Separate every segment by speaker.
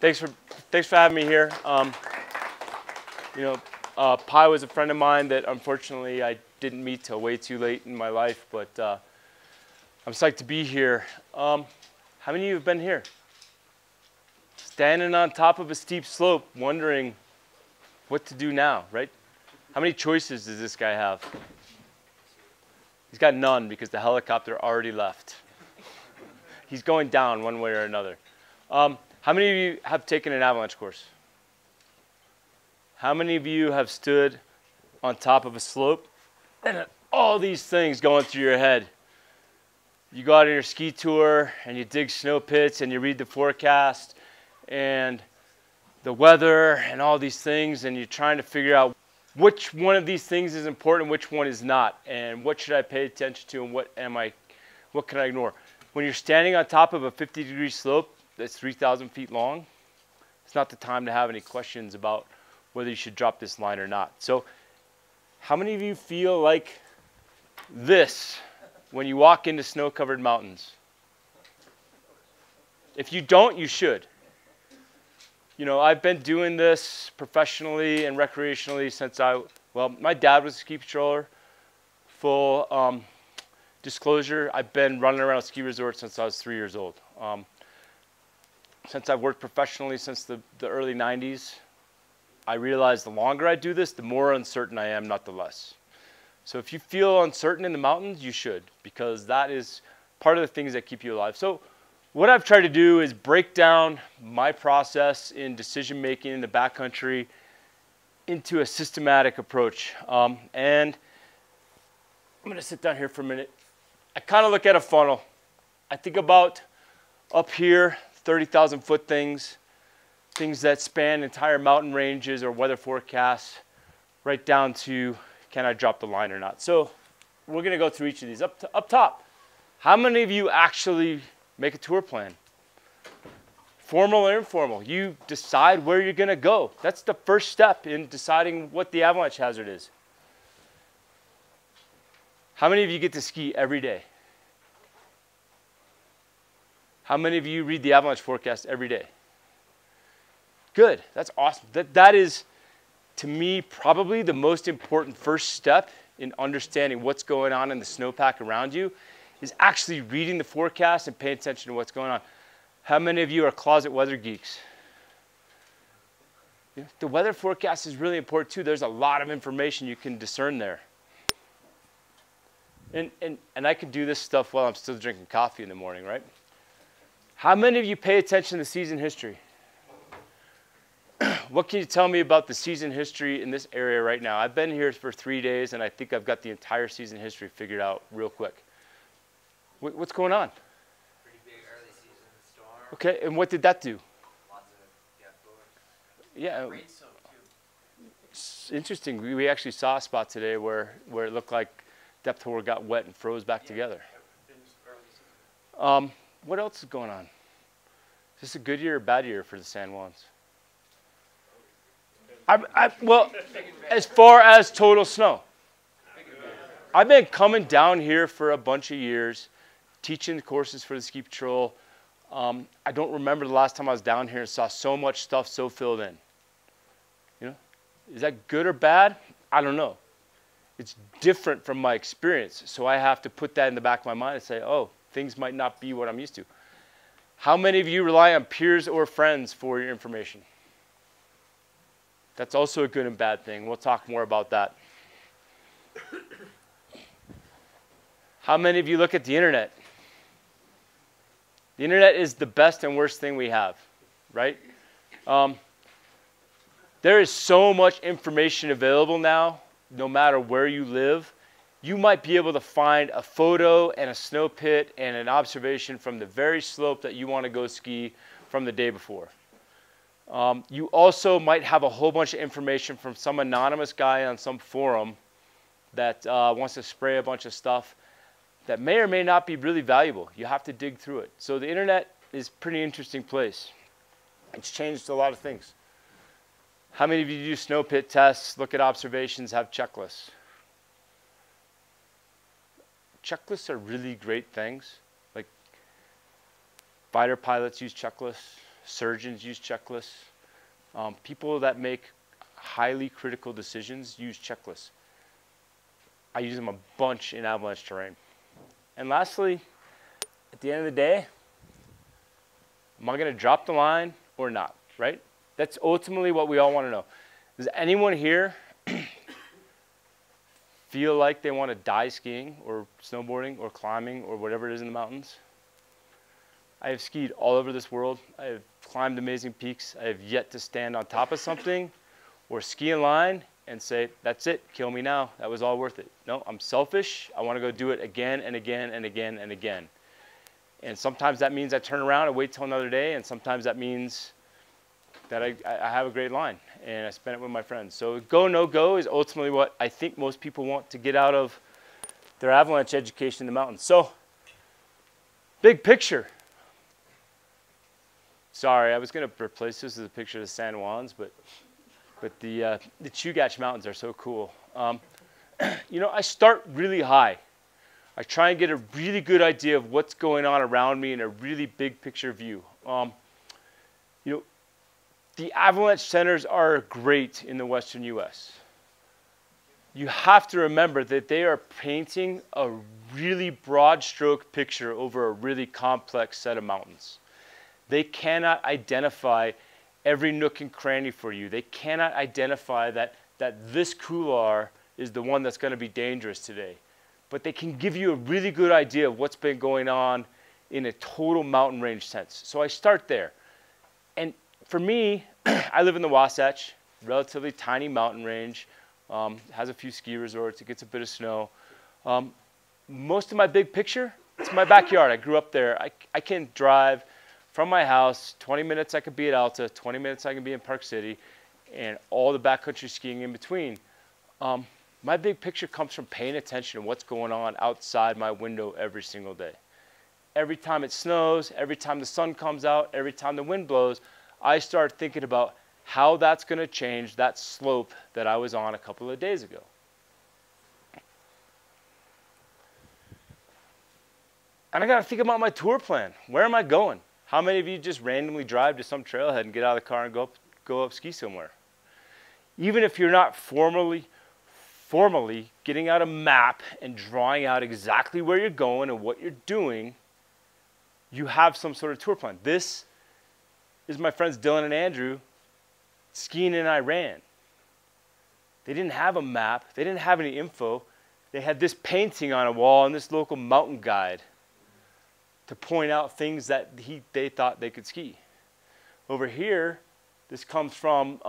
Speaker 1: Thanks for having me here. Pi was a friend of mine that unfortunately I didn't meet till way too late in my life, but I'm psyched to be here. How many of you have been here? Standing on top of a steep slope, wondering what to do now, right? How many choices does this guy have? He's got none because the helicopter already left. He's going down one way or another. How many of you have taken an avalanche course? How many of you have stood on top of a slope and all these things going through your head? You go out on your ski tour and you dig snow pits and you read the forecast and the weather and all these things, and you're trying to figure out which one of these things is important, which one is not, and what should I pay attention to and what can I ignore? When you're standing on top of a 50-degree slope that's 3,000 feet long, it's not the time to have any questions about whether you should drop this line or not. So how many of you feel like this when you walk into snow-covered mountains? If you don't, you should. You know, I've been doing this professionally and recreationally since my dad was a ski patroller. Full disclosure, I've been running around ski resorts since I was 3 years old. Since I've worked professionally since the early 90s, I realized the longer I do this, the more uncertain I am, not the less. So if you feel uncertain in the mountains, you should, because that is part of the things that keep you alive. So what I've tried to do is break down my process in decision-making in the backcountry into a systematic approach. And I'm going to sit down here for a minute. I kind of look at a funnel. I think about up here, 30,000 foot things that span entire mountain ranges or weather forecasts, right down to can I drop the line or not. So we're going to go through each of these. Up top, how many of you actually make a tour plan? Formal or informal? You decide where you're going to go. That's the first step in deciding what the avalanche hazard is. How many of you get to ski every day? How many of you read the avalanche forecast every day? Good. That's awesome. That is, to me, probably the most important first step in understanding what's going on in the snowpack around you is actually reading the forecast and paying attention to what's going on. How many of you are closet weather geeks? Yeah, the weather forecast is really important too. There's a lot of information you can discern there. And I can do this stuff while I'm still drinking coffee in the morning, right? How many of you pay attention to season history? What can you tell me about the season history in this area right now? I've been here for 3 days, and I think I've got the entire season history figured out real quick. What's going on?
Speaker 2: Pretty big early season storm.
Speaker 1: Okay, and what did that do?
Speaker 2: Lots of forward.
Speaker 1: Yeah.
Speaker 2: Rain soaked too.
Speaker 1: It's interesting. We actually saw a spot today where it looked like depth hoar got wet and froze back together. What else is going on? Is this a good year or bad year for the San Juans? Well, as far as total snow, I've been coming down here for a bunch of years, teaching courses for the ski patrol. I don't remember the last time I was down here and saw so much stuff so filled in. You know, is that good or bad? I don't know. It's different from my experience, so I have to put that in the back of my mind and say, oh, things might not be what I'm used to. How many of you rely on peers or friends for your information? That's also a good and bad thing. We'll talk more about that. How many of you look at the internet? The internet is the best and worst thing we have, right? There is so much information available now, no matter where you live. You might be able to find a photo and a snow pit and an observation from the very slope that you want to go ski from the day before. You also might have a whole bunch of information from some anonymous guy on some forum that wants to spray a bunch of stuff that may or may not be really valuable. You have to dig through it. So the internet is a pretty interesting place. It's changed a lot of things. How many of you do snow pit tests, look at observations, have checklists? Checklists are really great things. Like fighter pilots use checklists. surgeons use checklists. People that make highly critical decisions use checklists. I use them a bunch in avalanche terrain. And lastly, at the end of the day, am I going to drop the line or not, right? That's ultimately what we all want to know. Does anyone here feel like they want to die skiing or snowboarding or climbing or whatever it is in the mountains? I have skied all over this world. I have climbed amazing peaks. I have yet to stand on top of something or ski in line and say, that's it, kill me now. That was all worth it. No, I'm selfish. I want to go do it again and again and again and again. And sometimes that means I turn around and wait till another day, and sometimes that means that I have a great line and I spend it with my friends. So go, no go is ultimately what I think most people want to get out of their avalanche education in the mountains. So, big picture. Sorry, I was going to replace this with a picture of the San Juans, but the Chugach Mountains are so cool. You know, I start really high. I try and get a really good idea of what's going on around me in a really big picture view. You know, the avalanche centers are great in the western U.S. You have to remember that they are painting a really broad stroke picture over a really complex set of mountains. They cannot identify every nook and cranny for you. They cannot identify that this couloir is the one that's going to be dangerous today. But they can give you a really good idea of what's been going on in a total mountain range sense. So I start there. And for me, I live in the Wasatch, relatively tiny mountain range, has a few ski resorts, it gets a bit of snow. Most of my big picture, it's my backyard. I grew up there. I can drive from my house, 20 minutes I could be at Alta, 20 minutes I can be in Park City, and all the backcountry skiing in between. My big picture comes from paying attention to what's going on outside my window every single day. Every time it snows, every time the sun comes out, every time the wind blows, I start thinking about how that's going to change that slope that I was on a couple of days ago. And I got to think about my tour plan. Where am I going? How many of you just randomly drive to some trailhead and get out of the car and go up ski somewhere? Even if you're not formally getting out a map and drawing out exactly where you're going and what you're doing, you have some sort of tour plan. This is my friends Dylan and Andrew skiing in Iran. They didn't have a map. They didn't have any info. They had this painting on a wall and this local mountain guide to point out things that they thought they could ski. Over here, this comes from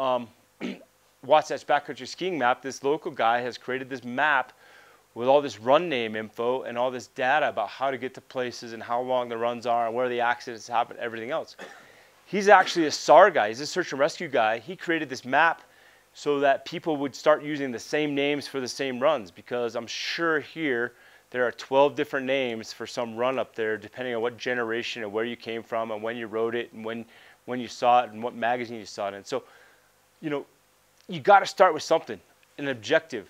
Speaker 1: Wasatch Backcountry Skiing Map. This local guy has created this map with all this run name info and all this data about how to get to places and how long the runs are and where the accidents happen, everything else. He's actually a SAR guy. He's a search and rescue guy. He created this map so that people would start using the same names for the same runs, because I'm sure here there are 12 different names for some run up there, depending on what generation and where you came from and when you wrote it and when you saw it and what magazine you saw it in. So, you know, you got to start with something, an objective.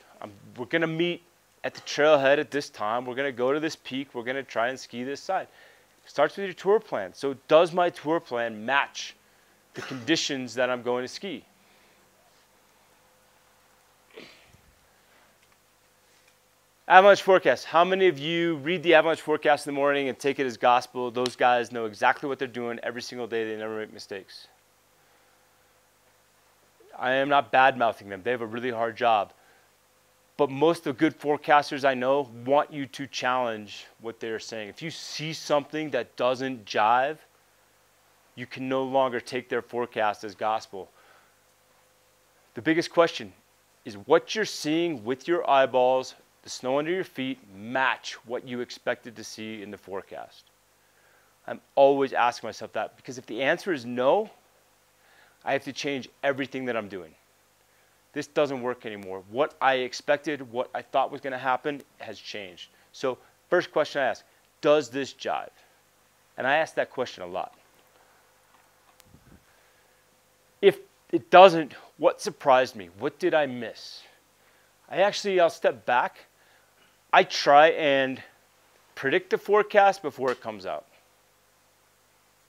Speaker 1: We're going to meet at the trailhead at this time. We're going to go to this peak. We're going to try and ski this side. Starts with your tour plan. So does my tour plan match the conditions that I'm going to ski? Avalanche forecast. How many of you read the avalanche forecast in the morning and take it as gospel? Those guys know exactly what they're doing every single day. They never make mistakes. I am not bad-mouthing them. They have a really hard job. But most of the good forecasters I know want you to challenge what they're saying. If you see something that doesn't jive, you can no longer take their forecast as gospel. The biggest question is what you're seeing with your eyeballs, the snow under your feet, match what you expected to see in the forecast. I'm always asking myself that, because if the answer is no, I have to change everything that I'm doing. This doesn't work anymore. What I expected, what I thought was going to happen has changed. So first question I ask, does this jive? And I ask that question a lot. If it doesn't, what surprised me? What did I miss? I'll step back. I try and predict the forecast before it comes out.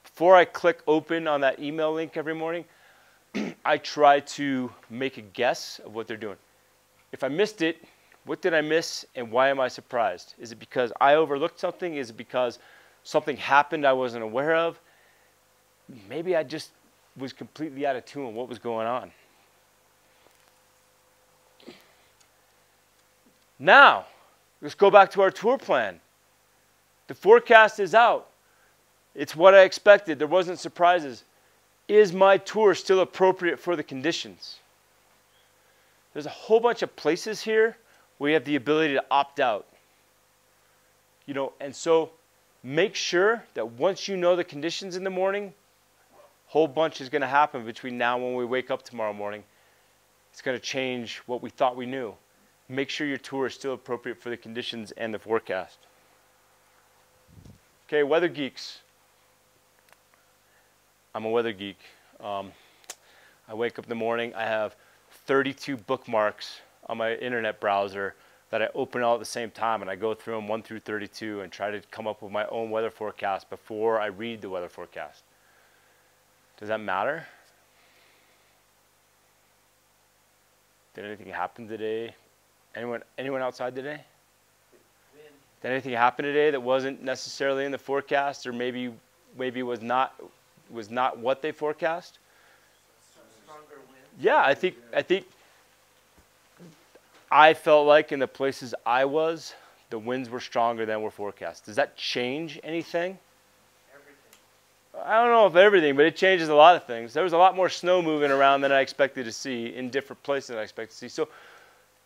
Speaker 1: before I click open on that email link every morning, I try to make a guess of what they're doing. If I missed it, what did I miss and why am I surprised? Is it because I overlooked something? Is it because something happened I wasn't aware of? Maybe I just was completely out of tune with what was going on. Now, let's go back to our tour plan. The forecast is out. It's what I expected. There wasn't surprises. Is my tour still appropriate for the conditions? There's a whole bunch of places here where you have the ability to opt out. You know, and so make sure that once you know the conditions in the morning, a whole bunch is going to happen between now and when we wake up tomorrow morning. It's going to change what we thought we knew. Make sure your tour is still appropriate for the conditions and the forecast. Okay, weather geeks. I'm a weather geek. I wake up in the morning, I have 32 bookmarks on my internet browser that I open all at the same time, and I go through them 1 through 32 and try to come up with my own weather forecast before I read the weather forecast. Does that matter? Did anything happen today? Anyone outside today? Did anything happen today that wasn't necessarily in the forecast, or maybe was not what they forecast?
Speaker 2: Stronger wind.
Speaker 1: Yeah, I think I felt like in the places I was, the winds were stronger than were forecast. Does that change anything?
Speaker 2: Everything.
Speaker 1: I don't know if everything, but it changes a lot of things. There was a lot more snow moving around than I expected to see in different places than I expected to see. So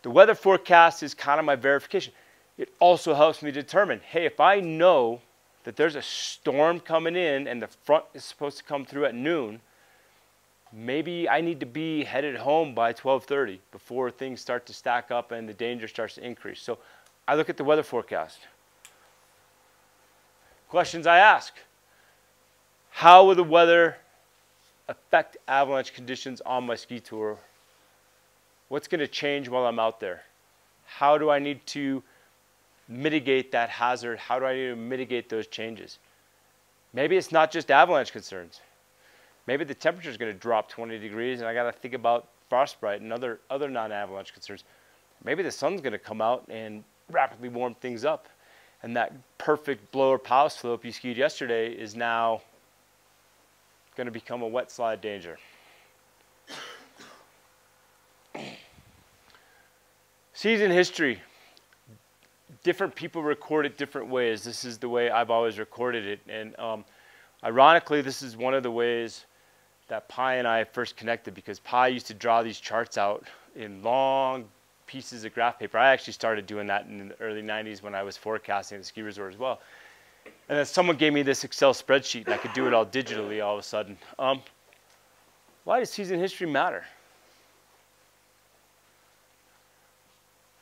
Speaker 1: the weather forecast is kind of my verification. It also helps me determine, hey, if I know that there's a storm coming in and the front is supposed to come through at noon, maybe I need to be headed home by 12:30 before things start to stack up and the danger starts to increase. So I look at the weather forecast. Questions I ask. How will the weather affect avalanche conditions on my ski tour? What's going to change while I'm out there? How do I need to mitigate that hazard? How do I need to mitigate those changes? Maybe it's not just avalanche concerns. Maybe the temperature is going to drop 20 degrees and I got to think about frostbite and other non-avalanche concerns. Maybe the sun's going to come out and rapidly warm things up, and that perfect blower pow slope you skied yesterday is now going to become a wet slide danger. Season history. Different people record it different ways. This is the way I've always recorded it. And ironically, this is one of the ways that Pi and I first connected, because Pi used to draw these charts out in long pieces of graph paper. I actually started doing that in the early 90s when I was forecasting at the ski resort as well. And then someone gave me this Excel spreadsheet and I could do it all digitally all of a sudden. Why does season history matter?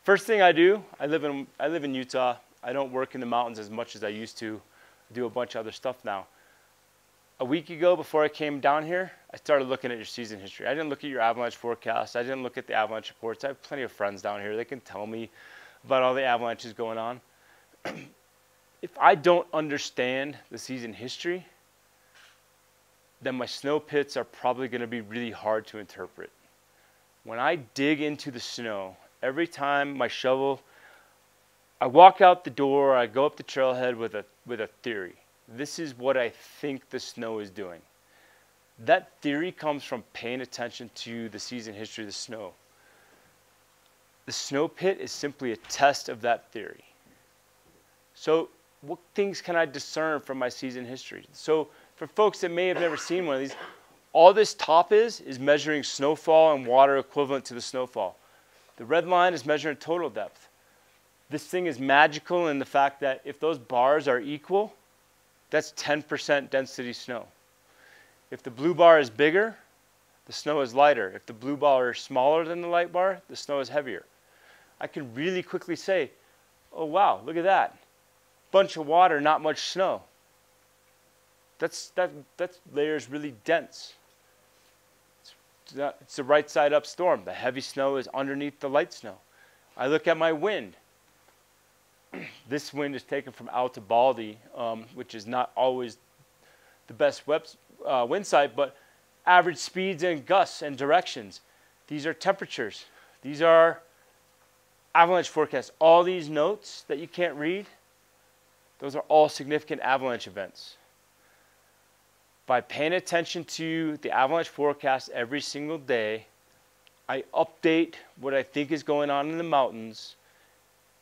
Speaker 1: First thing I do, I live in Utah. I don't work in the mountains as much as I used to. I do a bunch of other stuff now. A week ago, before I came down here, I started looking at your season history. I didn't look at your avalanche forecast. I didn't look at the avalanche reports. I have plenty of friends down here. They can tell me about all the avalanches going on. If I don't understand the season history, then my snow pits are probably going to be really hard to interpret. When I dig into the snow, every time my shovel, I walk out the door, I go up the trailhead with a theory. This is what I think the snow is doing. That theory comes from paying attention to the season history of the snow. The snow pit is simply a test of that theory. So what things can I discern from my season history? So for folks that may have never seen one of these, all this top is measuring snowfall and water equivalent to the snowfall. The red line is measuring total depth. This thing is magical in the fact that if those bars are equal, that's 10% density snow. If the blue bar is bigger, the snow is lighter. If the blue bar is smaller than the light bar, the snow is heavier. I can really quickly say, oh wow, look at that. Bunch of water, not much snow. That layer is really dense. It's the right side up storm. The heavy snow is underneath the light snow. I look at my wind. This wind is taken from Alta Baldi, which is not always the best wind site, but average speeds and gusts and directions. These are temperatures. These are avalanche forecasts. All these notes that you can't read, those are all significant avalanche events. By paying attention to the avalanche forecast every single day, I update what I think is going on in the mountains,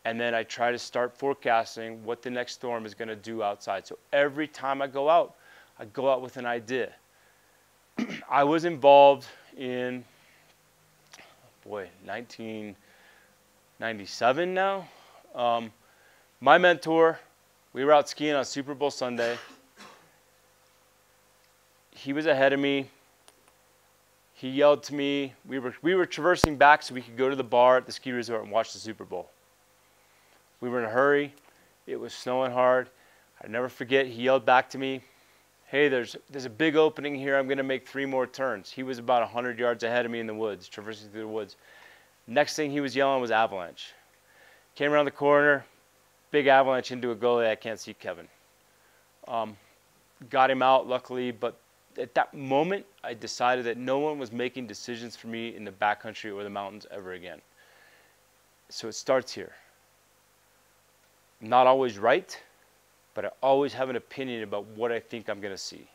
Speaker 1: and then I try to start forecasting what the next storm is going to do outside. So every time I go out with an idea. I was involved in, 1997 now. My mentor, we were out skiing on Super Bowl Sunday. He was ahead of me. He yelled to me. We were traversing back so we could go to the bar at the ski resort and watch the Super Bowl. We were in a hurry. It was snowing hard. I'll never forget, he yelled back to me, "Hey, there's a big opening here. I'm going to make 3 more turns." He was about 100 yards ahead of me in the woods, traversing through the woods. Next thing he was yelling was avalanche. Came around the corner, big avalanche into a gully. I can't see Kevin. Got him out, luckily, but at that moment, I decided that no one was making decisions for me in the backcountry or the mountains ever again. So it starts here. I'm not always right, but I always have an opinion about what I think I'm going to see.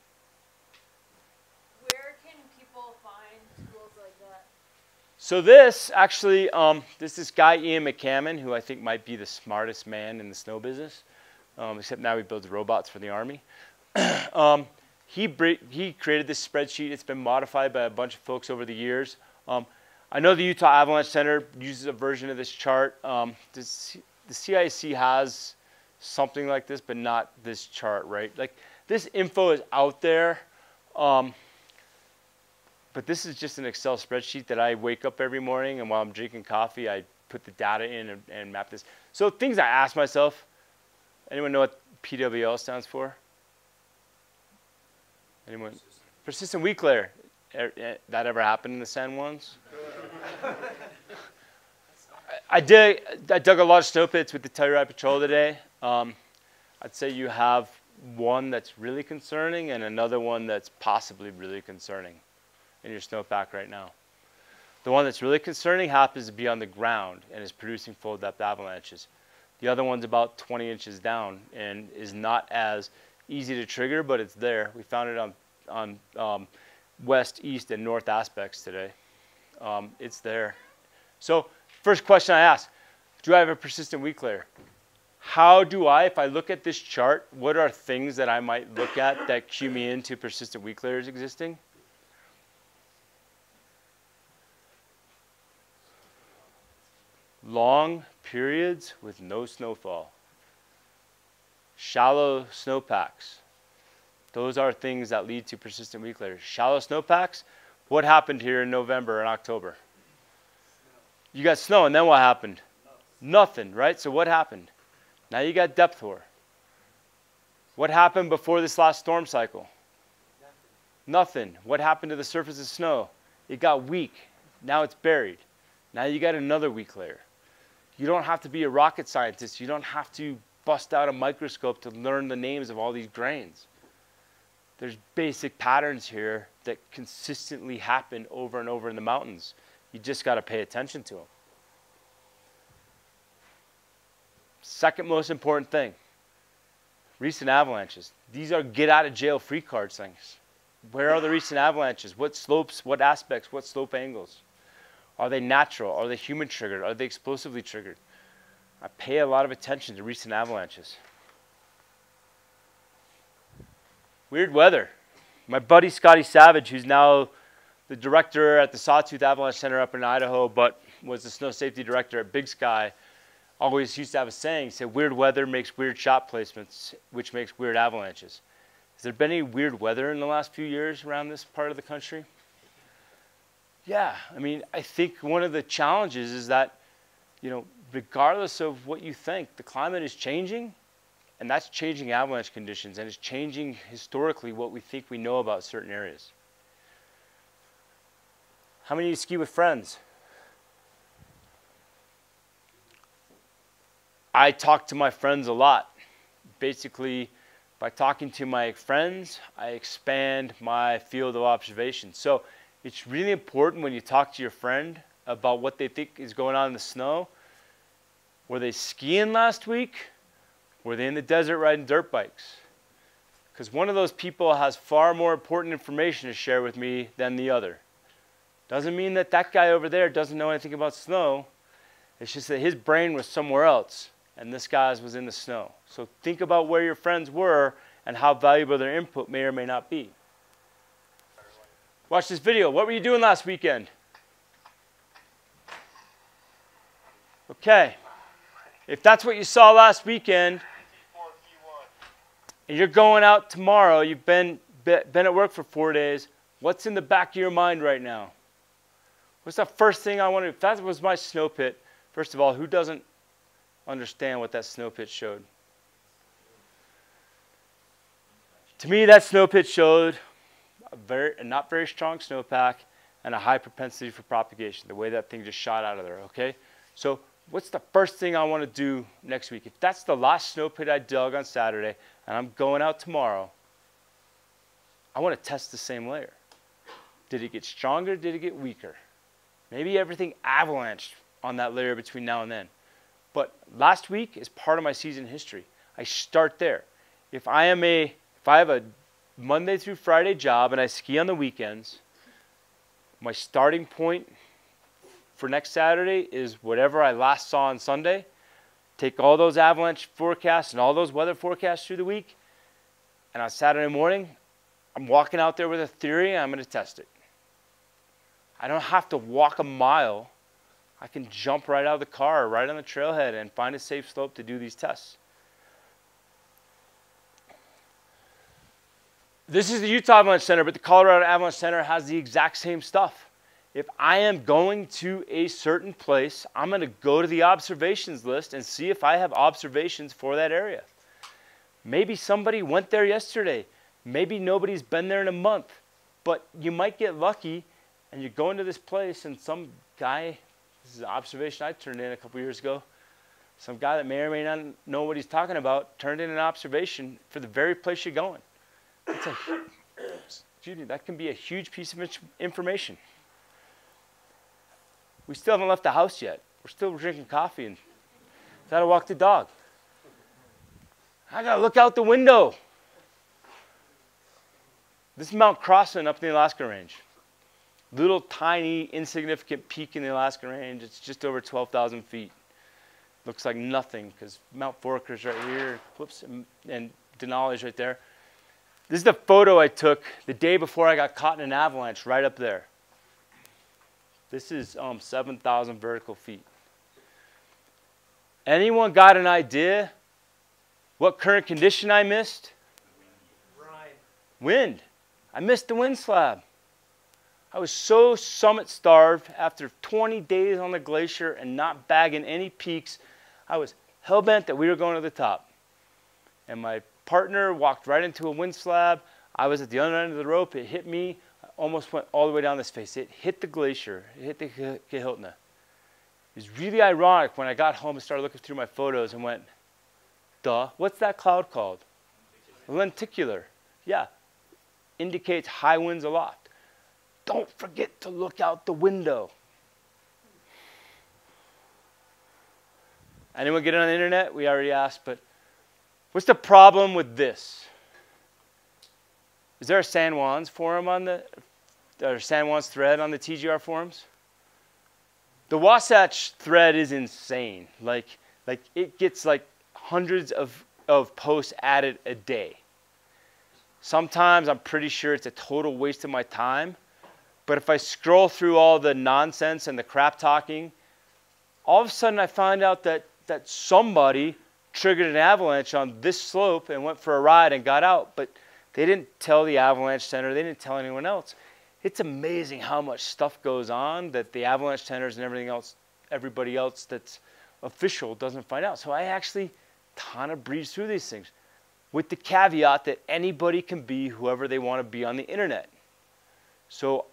Speaker 3: Where can people find tools like that?
Speaker 1: So this, actually, this guy, Ian McCammon, who I think might be the smartest man in the snow business, except now he builds robots for the Army. He created this spreadsheet. It's been modified by a bunch of folks over the years. I know the Utah Avalanche Center uses a version of this chart. The CIC has something like this, but not this chart, right? Like, this info is out there, but this is just an Excel spreadsheet that I wake up every morning, and while I'm drinking coffee, I put the data in and map this. So things I ask myself, anyone know what PWL stands for? Anyone? Persistent weak layer. That ever happened in the San Juans? I dug a lot of snow pits with the Telluride Patrol today. I'd say you have one that's really concerning and another one that's possibly really concerning in your snowpack right now. The one that's really concerning happens to be on the ground and is producing full depth avalanches. The other one's about 20 inches down and is not as easy to trigger, but it's there. We found it on west, east, and north aspects today. It's there. So first question I ask, do I have a persistent weak layer? How do I, if I look at this chart, what are things that I might look at that cue me into persistent weak layers existing? Long periods with no snowfall. Shallow snowpacks. Those are things that lead to persistent weak layers. Shallow snowpacks, what happened here in November and October? You got snow, and then what happened? Nothing, right? So what happened? Now you got depth hoar. What happened before this last storm cycle? Nothing. What happened to the surface of snow? It got weak. Now it's buried. Now you got another weak layer. You don't have to be a rocket scientist. You don't have to bust out a microscope to learn the names of all these grains. There's basic patterns here that consistently happen over and over in the mountains. You just got to pay attention to them. Second most important thing, recent avalanches. These are get out of jail free card things. Where are the recent avalanches? What slopes, what aspects, what slope angles? Are they natural? Are they human triggered? Are they explosively triggered? I pay a lot of attention to recent avalanches. Weird weather. My buddy Scotty Savage, who's now the director at the Sawtooth Avalanche Center up in Idaho, but was the snow safety director at Big Sky, always used to have a saying, said, weird weather makes weird shot placements, which makes weird avalanches. Has there been any weird weather in the last few years around this part of the country? Yeah, I mean, I think one of the challenges is that, you know, regardless of what you think, the climate is changing, and that's changing avalanche conditions, and it's changing historically what we think we know about certain areas. How many of you ski with friends? I talk to my friends a lot. Basically, By talking to my friends, I expand my field of observation. So it's really important when you talk to your friend about what they think is going on in the snow. Were they skiing last week? Were they in the desert riding dirt bikes? Because one of those people has far more important information to share with me than the other. Doesn't mean that that guy over there doesn't know anything about snow. It's just that his brain was somewhere else and this guy's was in the snow. So think about where your friends were and how valuable their input may or may not be. Watch this video. What were you doing last weekend? Okay. If that's what you saw last weekend, and you're going out tomorrow, you've been at work for 4 days, what's in the back of your mind right now? What's the first thing I want to do? If that was my snow pit, first of all, who doesn't understand what that snow pit showed? To me, that snow pit showed a not very strong snowpack and a high propensity for propagation, the way that thing just shot out of there, okay? So what's the first thing I want to do next week? If that's the last snow pit I dug on Saturday and I'm going out tomorrow, I want to test the same layer. Did it get stronger? Did it get weaker? Maybe everything avalanched on that layer between now and then. But last week is part of my season history. I start there. If I have a Monday through Friday job and I ski on the weekends, my starting point for next Saturday is whatever I last saw on Sunday. Take all those avalanche forecasts and all those weather forecasts through the week, and on Saturday morning, I'm walking out there with a theory and I'm going to test it. I don't have to walk a mile. I can jump right out of the car, right on the trailhead, and find a safe slope to do these tests. This is the Utah Avalanche Center, but the Colorado Avalanche Center has the exact same stuff. If I am going to a certain place, I'm going to go to the observations list and see if I have observations for that area. Maybe somebody went there yesterday. Maybe nobody's been there in a month. But you might get lucky and you're going to this place and some guy, this is an observation I turned in a couple years ago, some guy that may or may not know what he's talking about turned in an observation for the very place you're going. Excuse me, that can be a huge piece of information. We still haven't left the house yet. We're still drinking coffee and gotta walk the dog. I gotta look out the window. This is Mount Crossan up in the Alaska Range. Little tiny insignificant peak in the Alaska Range. It's just over 12,000 feet. Looks like nothing because Mount Forker's right here. Whoops, and Denali's right there. This is the photo I took the day before I got caught in an avalanche right up there. This is 7,000 vertical feet. Anyone got an idea what current condition I missed? Wind. I missed the wind slab. I was so summit starved after 20 days on the glacier and not bagging any peaks. I was hell-bent that we were going to the top. And my partner walked right into a wind slab. I was at the other end of the rope. It hit me. I almost went all the way down this face. It hit the glacier. It hit the Kahiltna. It was really ironic when I got home and started looking through my photos and went, duh, what's that cloud called? Lenticular. Yeah, indicates high winds aloft. Don't forget to look out the window. Anyone get it on the internet? We already asked, but what's the problem with this? Is there a San Juan's forum on or San Juan's thread on the TGR forums? The Wasatch thread is insane. Like it gets like hundreds of posts added a day. Sometimes I'm pretty sure it's a total waste of my time. But if I scroll through all the nonsense and the crap talking, all of a sudden I find out that somebody triggered an avalanche on this slope and went for a ride and got out. But they didn't tell the Avalanche Center. They didn't tell anyone else. It's amazing how much stuff goes on that the Avalanche Centers and everything else, everybody else that's official doesn't find out. So I actually kind of breeze through these things with the caveat that anybody can be whoever they want to be on the internet. So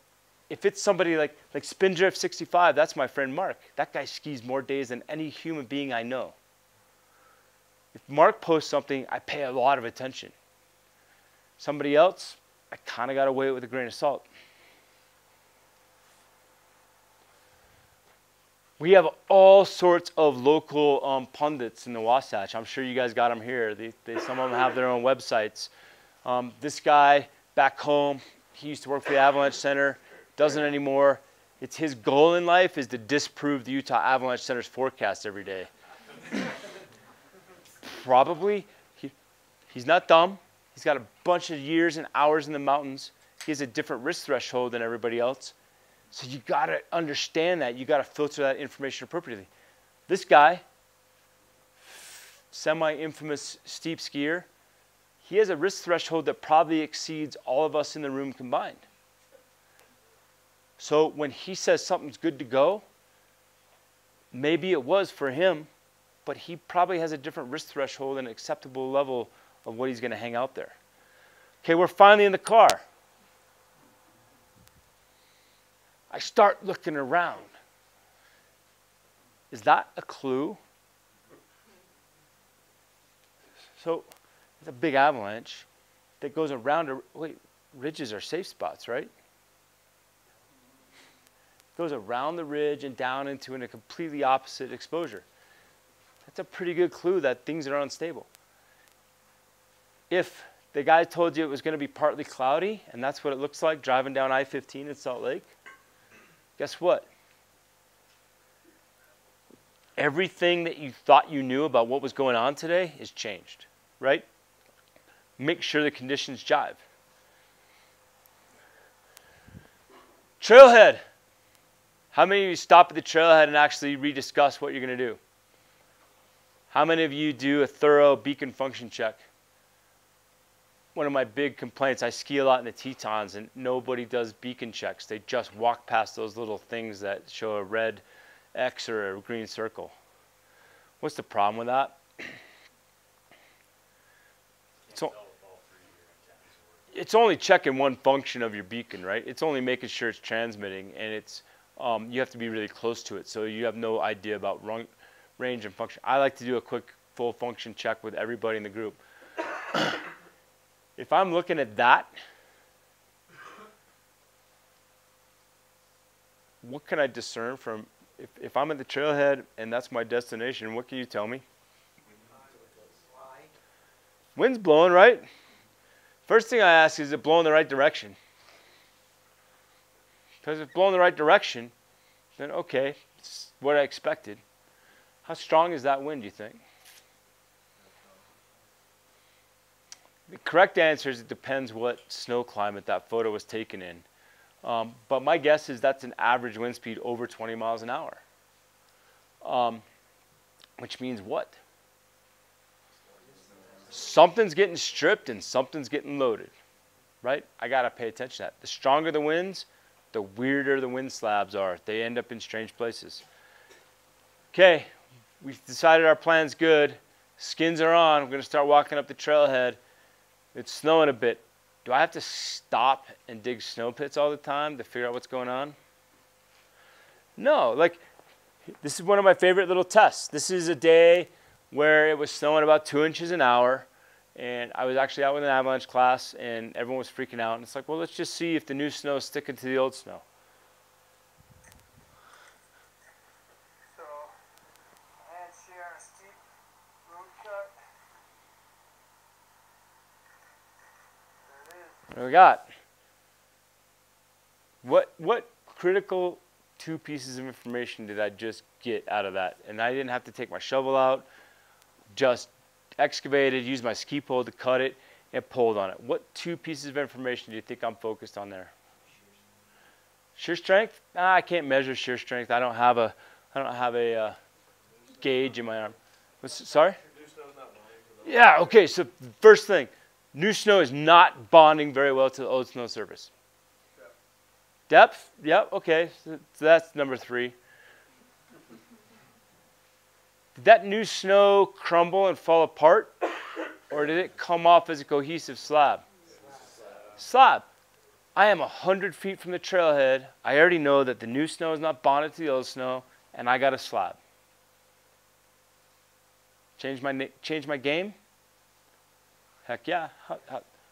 Speaker 1: if it's somebody like Spindrift 65, that's my friend Mark. That guy skis more days than any human being I know. If Mark posts something, I pay a lot of attention. Somebody else, I kind of got to weigh it with a grain of salt. We have all sorts of local pundits in the Wasatch. I'm sure you guys got them here. Some of them have their own websites. This guy back home, he used to work for the Avalanche Center, doesn't anymore. It's his goal in life is to disprove the Utah Avalanche Center's forecast every day. Probably, he's not dumb. He's got a bunch of years and hours in the mountains. He has a different risk threshold than everybody else. So you got to understand that. You got to filter that information appropriately. This guy, semi-infamous steep skier, he has a risk threshold that probably exceeds all of us in the room combined. So when he says something's good to go, maybe it was for him, but he probably has a different risk threshold and acceptable level of what he's going to hang out there. Okay, we're finally in the car. I start looking around. Is that a clue? So it's a big avalanche that goes around. Wait, ridges are safe spots, right? It goes around the ridge and down into a completely opposite exposure. That's a pretty good clue that things are unstable. If the guy told you it was going to be partly cloudy, and that's what it looks like driving down I-15 in Salt Lake, guess what? Everything that you thought you knew about what was going on today is changed, right? Make sure the conditions jive. Trailhead. How many of you stop at the trailhead and actually rediscuss what you're going to do? How many of you do a thorough beacon function check? One of my big complaints, I ski a lot in the Tetons and nobody does beacon checks. They just walk past those little things that show a red X or a green circle. What's the problem with that? It's only checking one function of your beacon, right? It's only making sure it's transmitting, and it's you have to be really close to it, so you have no idea about range and function. I like to do a quick full function check with everybody in the group. If I'm looking at that, what can I discern from, if I'm at the trailhead and that's my destination, what can you tell me? Wind's blowing, right? First thing I ask is it blowing the right direction? Because if it's blowing the right direction, then okay, it's what I expected. How strong is that wind, do you think? The correct answer is it depends what snow climate that photo was taken in. But my guess is that's an average wind speed over 20 miles an hour. Which means what? Something's getting stripped and something's getting loaded, right? I got to pay attention to that. The stronger the winds, the weirder the wind slabs are. They end up in strange places. Okay, we've decided our plan's good. Skins are on. We're going to start walking up the trailhead. It's snowing a bit. Do I have to stop and dig snow pits all the time to figure out what's going on? No, like this is one of my favorite little tests. This is a day where it was snowing about 2 inches an hour, and I was actually out with an avalanche class, and everyone was freaking out. And it's like, well, let's just see if the new snow is sticking to the old snow.
Speaker 2: So, and here a steep road cut. There it is.
Speaker 1: What do we got? What critical 2 pieces of information did I just get out of that? And I didn't have to take my shovel out, just excavated, used my ski pole to cut it, and pulled on it. What 2 pieces of information do you think I'm focused on there? Shear strength? I can't measure shear strength. I don't have a gauge in my arm. Sorry? Yeah, okay, so first thing, new snow is not bonding very well to the old snow surface. Depth? Yep, okay, so that's number 3. Did that new snow crumble and fall apart, or did it come off as a cohesive slab? Slab. I am 100 feet from the trailhead. I already know that the new snow is not bonded to the old snow, and I got a slab. Change my game? Heck yeah.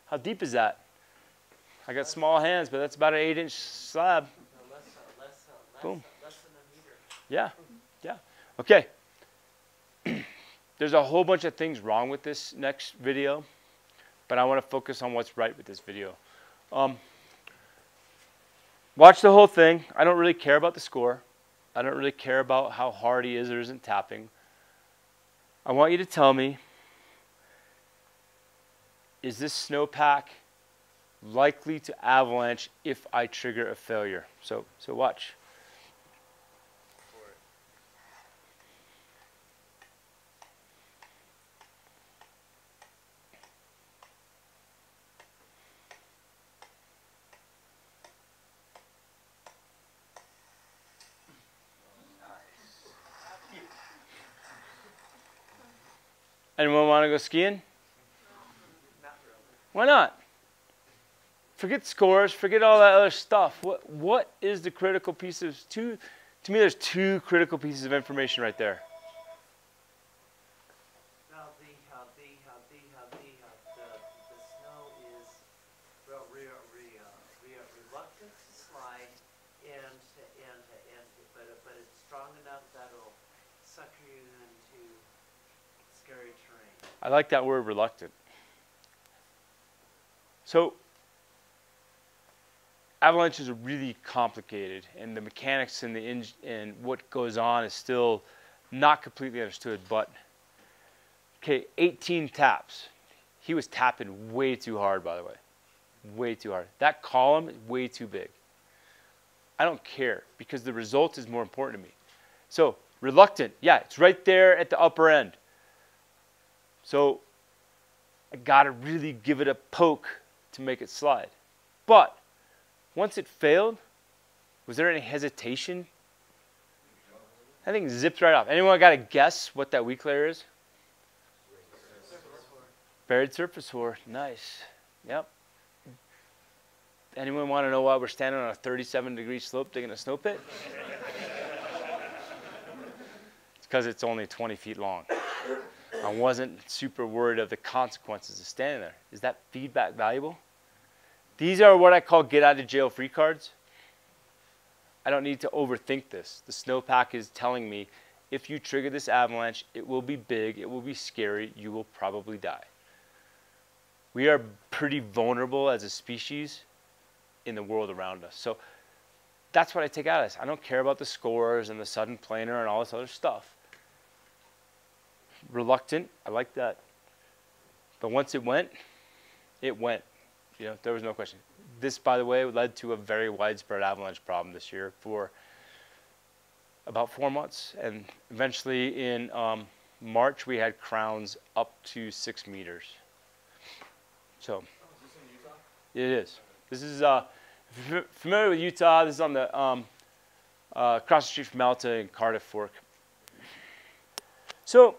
Speaker 1: How How deep is that? I got small hands, but that's about an 8-inch slab. Boom.
Speaker 4: Less than a meter.
Speaker 1: Yeah, yeah. Okay. There's a whole bunch of things wrong with this next video, but I want to focus on what's right with this video. Watch the whole thing. I don't really care about the score. I don't really care about how hard he is or isn't tapping. I want you to tell me, is this snowpack likely to avalanche if I trigger a failure? So watch. Anyone want to go skiing?
Speaker 4: Not really.
Speaker 1: Why not? Forget scores, forget all that other stuff. What is the critical piece of to me there's two critical pieces of information right there.
Speaker 4: Now the snow is reluctant to slide, but it's strong enough that it'll suck you into scary terrain.
Speaker 1: I like that word, reluctant. So avalanches are really complicated, and the mechanics and and what goes on is still not completely understood. But okay, 18 taps. He was tapping way too hard, by the way, way too hard. That column is way too big. I don't care because the result is more important to me. So reluctant, yeah, it's right there at the upper end. So I gotta really give it a poke to make it slide. But once it failed, was there any hesitation? That thing zipped right off. Anyone got to guess what that weak layer is? Buried surface ore. Nice. Yep. Anyone want to know why we're standing on a 37-degree slope digging a snow pit? It's because it's only 20 feet long. I wasn't super worried of the consequences of standing there. Is that feedback valuable? These are what I call get out of jail free cards. I don't need to overthink this. The snowpack is telling me if you trigger this avalanche, it will be big, it will be scary, you will probably die. We are pretty vulnerable as a species in the world around us. So that's what I take out of this. I don't care about the scores and the sudden planer and all this other stuff. Reluctant, I like that. But once it went, it went. You know, there was no question. This, by the way, led to a very widespread avalanche problem this year for about 4 months. And eventually in March, we had crowns up to 6 meters. So,
Speaker 5: is this in Utah?
Speaker 1: it is. This is, if you're familiar with Utah, this is on the, across the street from Malta and Cardiff Fork. So,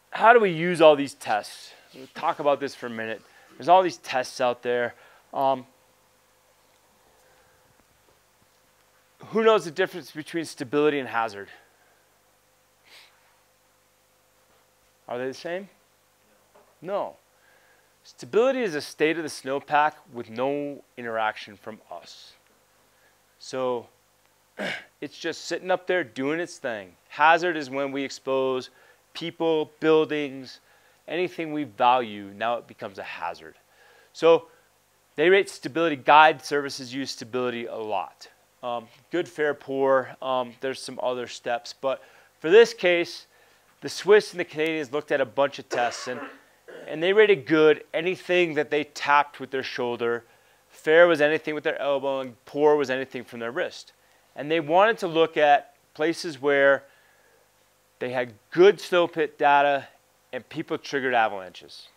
Speaker 1: how do we use all these tests? We'll talk about this for a minute. There's all these tests out there. Who knows the difference between stability and hazard? Are they the same? No. Stability is a state of the snowpack with no interaction from us. So it's just sitting up there doing its thing. Hazard is when we expose people, buildings, anything we value, now it becomes a hazard. So they rate stability. Guide services use stability a lot. Good, fair, poor. There's some other steps. But for this case, the Swiss and the Canadians looked at a bunch of tests, and they rated good anything that they tapped with their shoulder. Fair was anything with their elbow, and poor was anything from their wrist. And they wanted to look at places where they had good snow pit data and people triggered avalanches.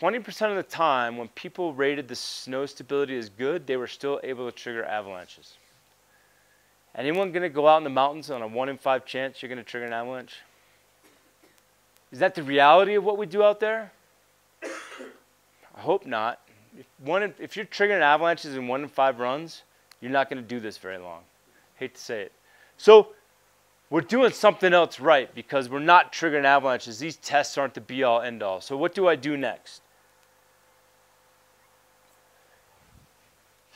Speaker 1: "20% of the time when people rated the snow stability as good, they were still able to trigger avalanches." Anyone going to go out in the mountains on a 1 in 5 chance you're going to trigger an avalanche? Is that the reality of what we do out there? I hope not. If you're triggering avalanches in 1 in 5 runs, you're not going to do this very long. Hate to say it. So we're doing something else right because we're not triggering avalanches. These tests aren't the be-all, end-all. So what do I do next?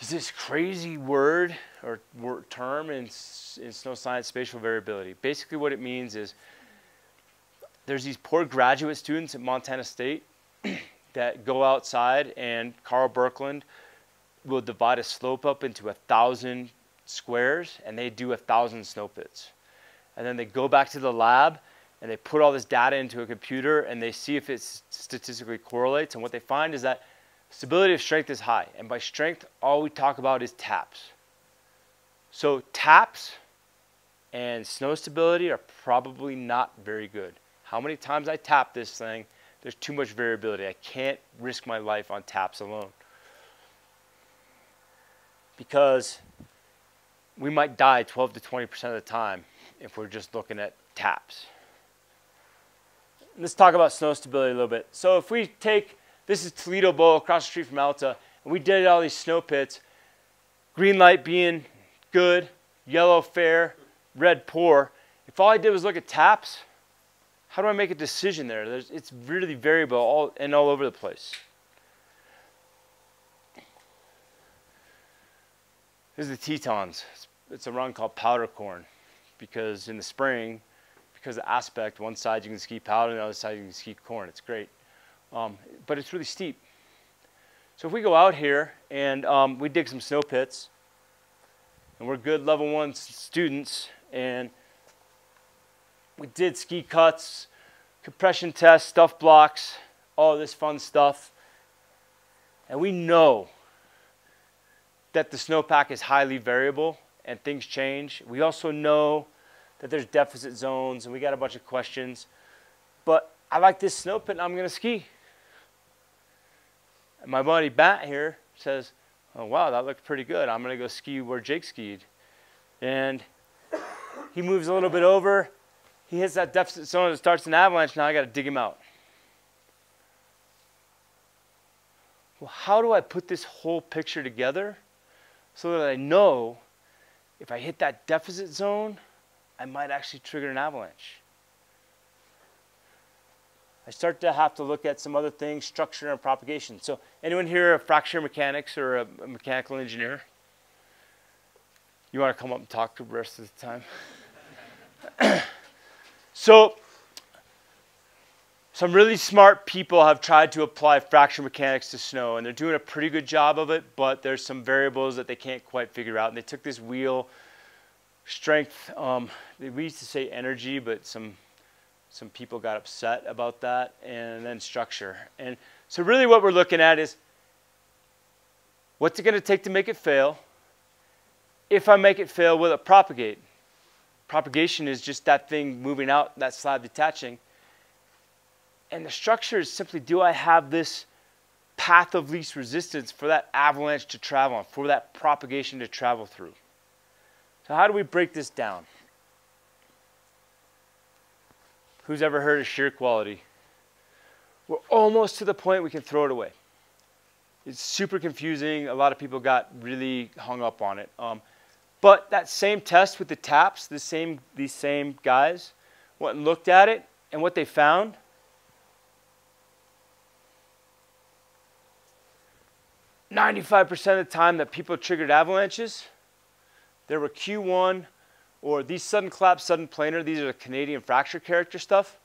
Speaker 1: Is this crazy word or term in snow science, spatial variability. Basically what it means is there's these poor graduate students at Montana State that go outside, and Carl Birkeland will divide a slope up into 1,000 squares, and they do 1,000 snow pits. And then they go back to the lab, and they put all this data into a computer, and they see if it statistically correlates. And what they find is that stability of strength is high. And by strength, all we talk about is taps. So taps and snow stability are probably not very good. How many times I tap this thing, there's too much variability. I can't risk my life on taps alone, because we might die 12 to 20% of the time if we're just looking at taps. Let's talk about snow stability a little bit. So if we take, this is Toledo Bowl across the street from Alta, and we did all these snow pits, green light being good, yellow fair, red poor. If all I did was look at taps, how do I make a decision there? It's really variable all over the place. This is the Tetons. It's a run called powder corn, because in the spring, because of aspect, one side you can ski powder, and the other side you can ski corn. It's great. But it's really steep. So if we go out here and we dig some snow pits, and we're good level 1 students, and we did ski cuts, compression tests, stuff blocks, all this fun stuff, and we know that the snowpack is highly variable and things change. We also know that there's deficit zones, and we got a bunch of questions, but I like this snow pit and I'm going to ski. And my buddy Bat here says, oh wow, that looks pretty good. I'm going to go ski where Jake skied. And he moves a little bit over. He hits that deficit zone and starts an avalanche. Now I got to dig him out. Well, how do I put this whole picture together so that I know if I hit that deficit zone, I might actually trigger an avalanche? I start to have to look at some other things, structure and propagation. So anyone here a fracture mechanics or a mechanical engineer? You want to come up and talk the rest of the time? So some really smart people have tried to apply fracture mechanics to snow, and they're doing a pretty good job of it, but there's some variables that they can't quite figure out. And they took this wheel strength, we used to say energy, but some people got upset about that, and then structure. And so really what we're looking at is, what's it going to take to make it fail? If I make it fail, will it propagate? Propagation is just that thing moving out, that slab detaching. And the structure is simply, do I have this path of least resistance for that avalanche to travel on, for that propagation to travel through? So how do we break this down? Who's ever heard of shear quality? We're almost to the point we can throw it away. It's super confusing. A lot of people got really hung up on it. But that same test with the taps, these same guys went and looked at it, and what they found, 95% of the time that people triggered avalanches, there were Q1 or these sudden collapse, sudden planar, these are the Canadian fracture character stuff.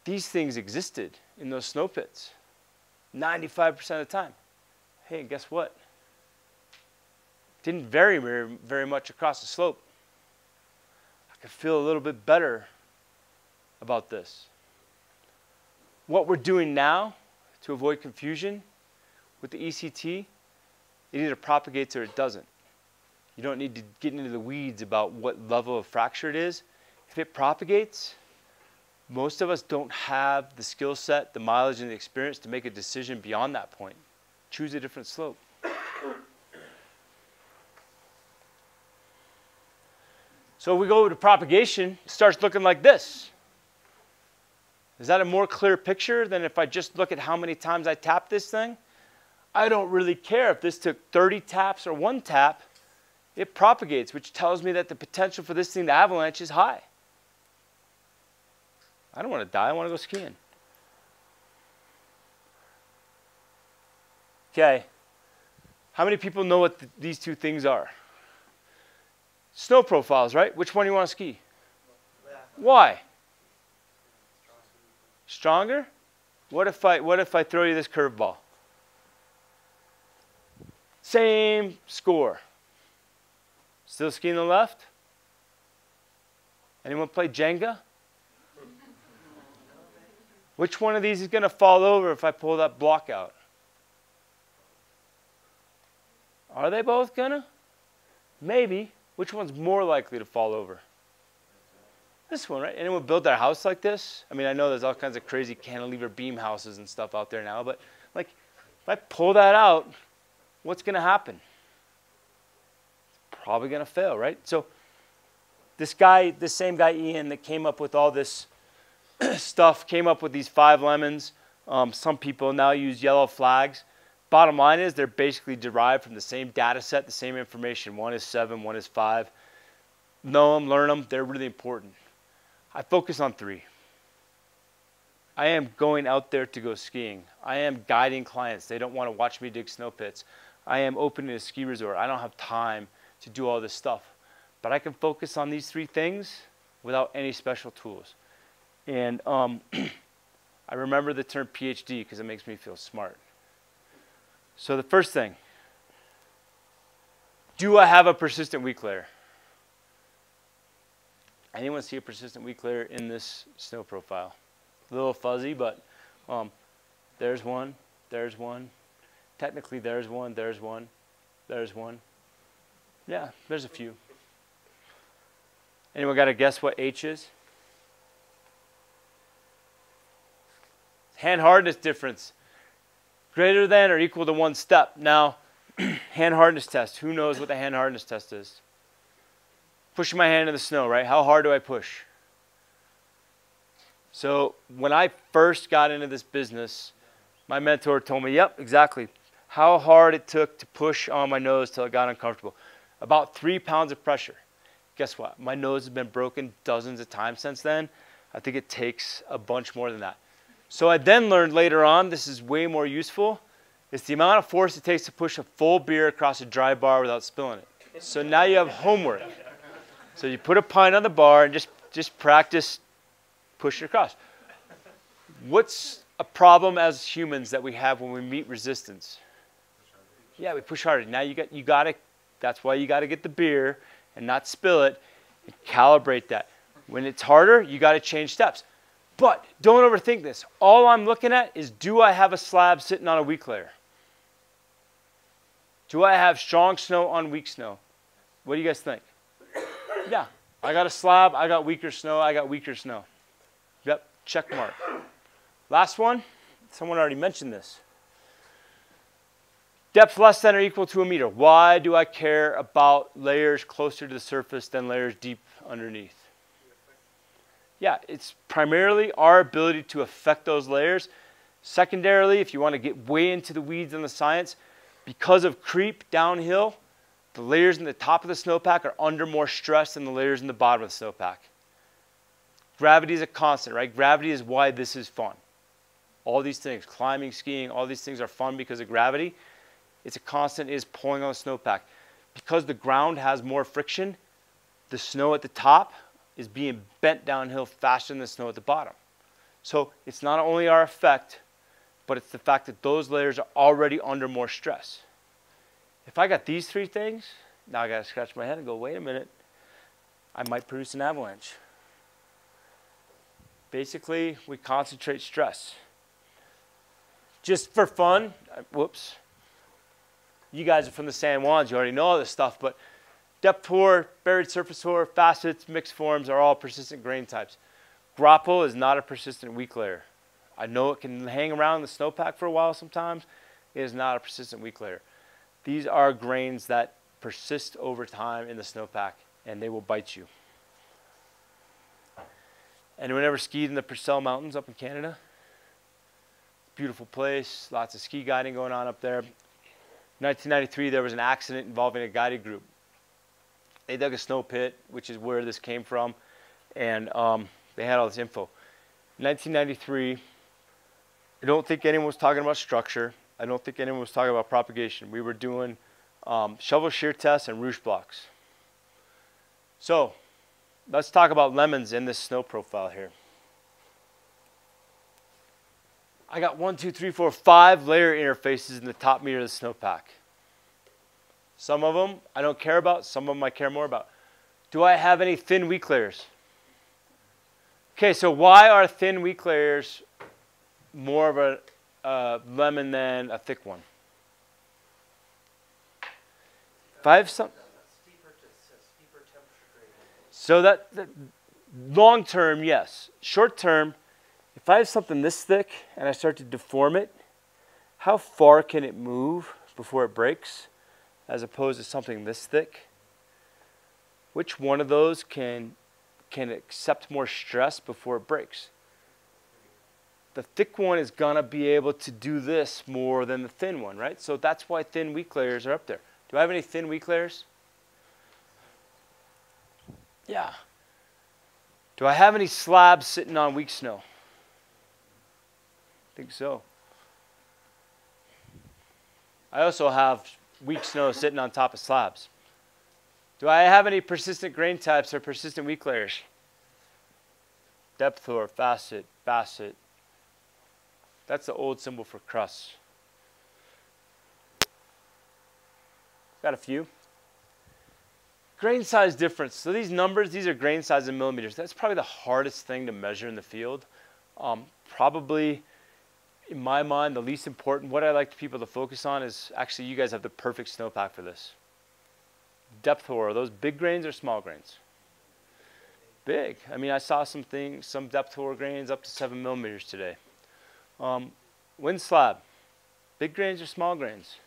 Speaker 1: These things existed in those snow pits 95% of the time. Hey, and guess what? Didn't vary very much across the slope. I could feel a little bit better about this. What we're doing now to avoid confusion with the ECT, it either propagates or it doesn't. You don't need to get into the weeds about what level of fracture it is. If it propagates, most of us don't have the skill set, the mileage, and the experience to make a decision beyond that point. Choose a different slope. So we go to propagation, it starts looking like this. Is that a more clear picture than if I just look at how many times I tap this thing? I don't really care if this took 30 taps or 1 tap. it propagates, which tells me that the potential for this thing to avalanche is high. I don't want to die. I want to go skiing. Okay. How many people know what these two things are? Snow profiles, right? Which one do you want to ski? Why? Stronger? What if I throw you this curveball? Same score. Still skiing the left? Anyone play Jenga? Which one of these is going to fall over if I pull that block out? Are they both gonna? Maybe. Which one's more likely to fall over? This one, right? Anyone build their house like this? I mean, I know there's all kinds of crazy cantilever beam houses and stuff out there now, but like, if I pull that out, what's gonna happen? Probably gonna fail, right? So this same guy, Ian, that came up with all this stuff, came up with these 5 lemons. Some people now use yellow flags. Bottom line is they're basically derived from the same data set, the same information. One is 7, one is 5. Know them, learn them, they're really important. I focus on 3. I am going out there to go skiing. I am guiding clients. They don't want to watch me dig snow pits. I am opening a ski resort. I don't have time to do all this stuff. But I can focus on these 3 things without any special tools. And I remember the term PhD because it makes me feel smart. So the first thing, do I have a persistent weak layer? Anyone see a persistent weak layer in this snow profile? A little fuzzy, but there's one, there's one. Technically there's one, there's one, there's one. Yeah, there's a few. Anyone got to guess what H is? Hand hardness difference. Greater than or equal to 1 step. Now, hand hardness test. Who knows what the hand hardness test is? Pushing my hand in the snow, right? How hard do I push? So when I first got into this business, my mentor told me, yep, exactly, how hard it took to push on my nose till it got uncomfortable. About 3 pounds of pressure. Guess what? My nose has been broken dozens of times since then. I think it takes a bunch more than that. So I then learned later on, this is way more useful, it's the amount of force it takes to push a full beer across a dry bar without spilling it. So now you have homework. So you put a pint on the bar and just practice push it across. What's a problem as humans that we have when we meet resistance? Yeah, we push harder. Now you gotta, that's why you gotta get the beer and not spill it and calibrate that. When it's harder, you gotta change steps. But don't overthink this. All I'm looking at is, do I have a slab sitting on a weak layer? Do I have strong snow on weak snow? What do you guys think? Yeah, I got a slab, I got weaker snow, I got weaker snow. Yep, check mark. Last one, someone already mentioned this. Depth less than or equal to 1 meter. Why do I care about layers closer to the surface than layers deep underneath? Yeah, it's primarily our ability to affect those layers. Secondarily, if you want to get way into the weeds on the science, because of creep downhill, the layers in the top of the snowpack are under more stress than the layers in the bottom of the snowpack. Gravity is a constant, right? Gravity is why this is fun. All these things, climbing, skiing, all these things are fun because of gravity. It's a constant, it is pulling on the snowpack. Because the ground has more friction, the snow at the top is being bent downhill faster than the snow at the bottom. So it's not only our effect, but it's the fact that those layers are already under more stress. If I got these 3 things, now I got to scratch my head and go, wait a minute, I might produce an avalanche. Basically, we concentrate stress. Just for fun, whoops. You guys are from the San Juans, you already know all this stuff, but depth hoar, buried surface hoar, facets, mixed forms are all persistent grain types. Grapple is not a persistent weak layer. I know it can hang around in the snowpack for a while sometimes. It is not a persistent weak layer. These are grains that persist over time in the snowpack, and they will bite you. Anyone ever skied in the Purcell Mountains up in Canada? Beautiful place, lots of ski guiding going on up there. 1993, there was an accident involving a guided group. They dug a snow pit, which is where this came from, and they had all this info. 1993, I don't think anyone was talking about structure. I don't think anyone was talking about propagation. We were doing shovel shear tests and roosh blocks. So let's talk about lemons in this snow profile here. I got 1, 2, 3, 4, 5 layer interfaces in the top meter of the snowpack. Some of them I don't care about, some of them I care more about. Do I have any thin weak layers? Okay, so why are thin weak layers more of a lemon than a thick one? If I have some,
Speaker 4: Steeper temperature gradient.
Speaker 1: so that long term, yes. Short term, if I have something this thick and I start to deform it, how far can it move before it breaks, as opposed to something this thick? Which one of those can accept more stress before it breaks? The thick one is gonna be able to do this more than the thin one, right? So that's why thin weak layers are up there. Do I have any thin weak layers? Yeah. Do I have any slabs sitting on weak snow? I think so. I also have weak snow sitting on top of slabs. Do I have any persistent grain types or persistent weak layers? Depth or facet, basset. That's the old symbol for crust. Got a few. Grain size difference. So these numbers, these are grain size in millimeters. That's probably the hardest thing to measure in the field. Probably, in my mind, the least important. What I like people to focus on is, actually, you guys have the perfect snowpack for this. Depth or are those big grains or small grains? Big. I mean, I saw some depth hoar grains up to 7 millimeters today. Wind slab, big grains or small grains?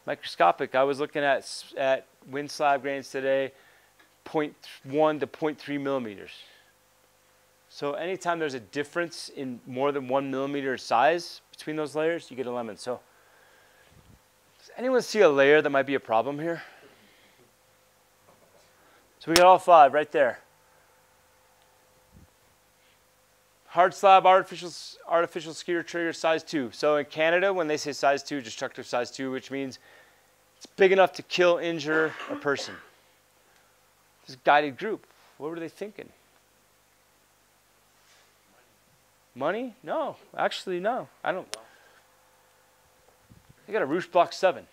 Speaker 1: Microscopic. I was looking at wind slab grains today, 0.1 to 0.3 millimeters. So anytime there's a difference in more than 1 millimeter size between those layers, you get a lemon. So does anyone see a layer that might be a problem here? So we got all 5 right there. Hard slab, artificial skeeter trigger, size 2. So in Canada, when they say size 2, destructive size 2, which means it's big enough to kill, injure a person. This guided group, what were they thinking? Money? No, actually no. I don't. They got a roosh block 7.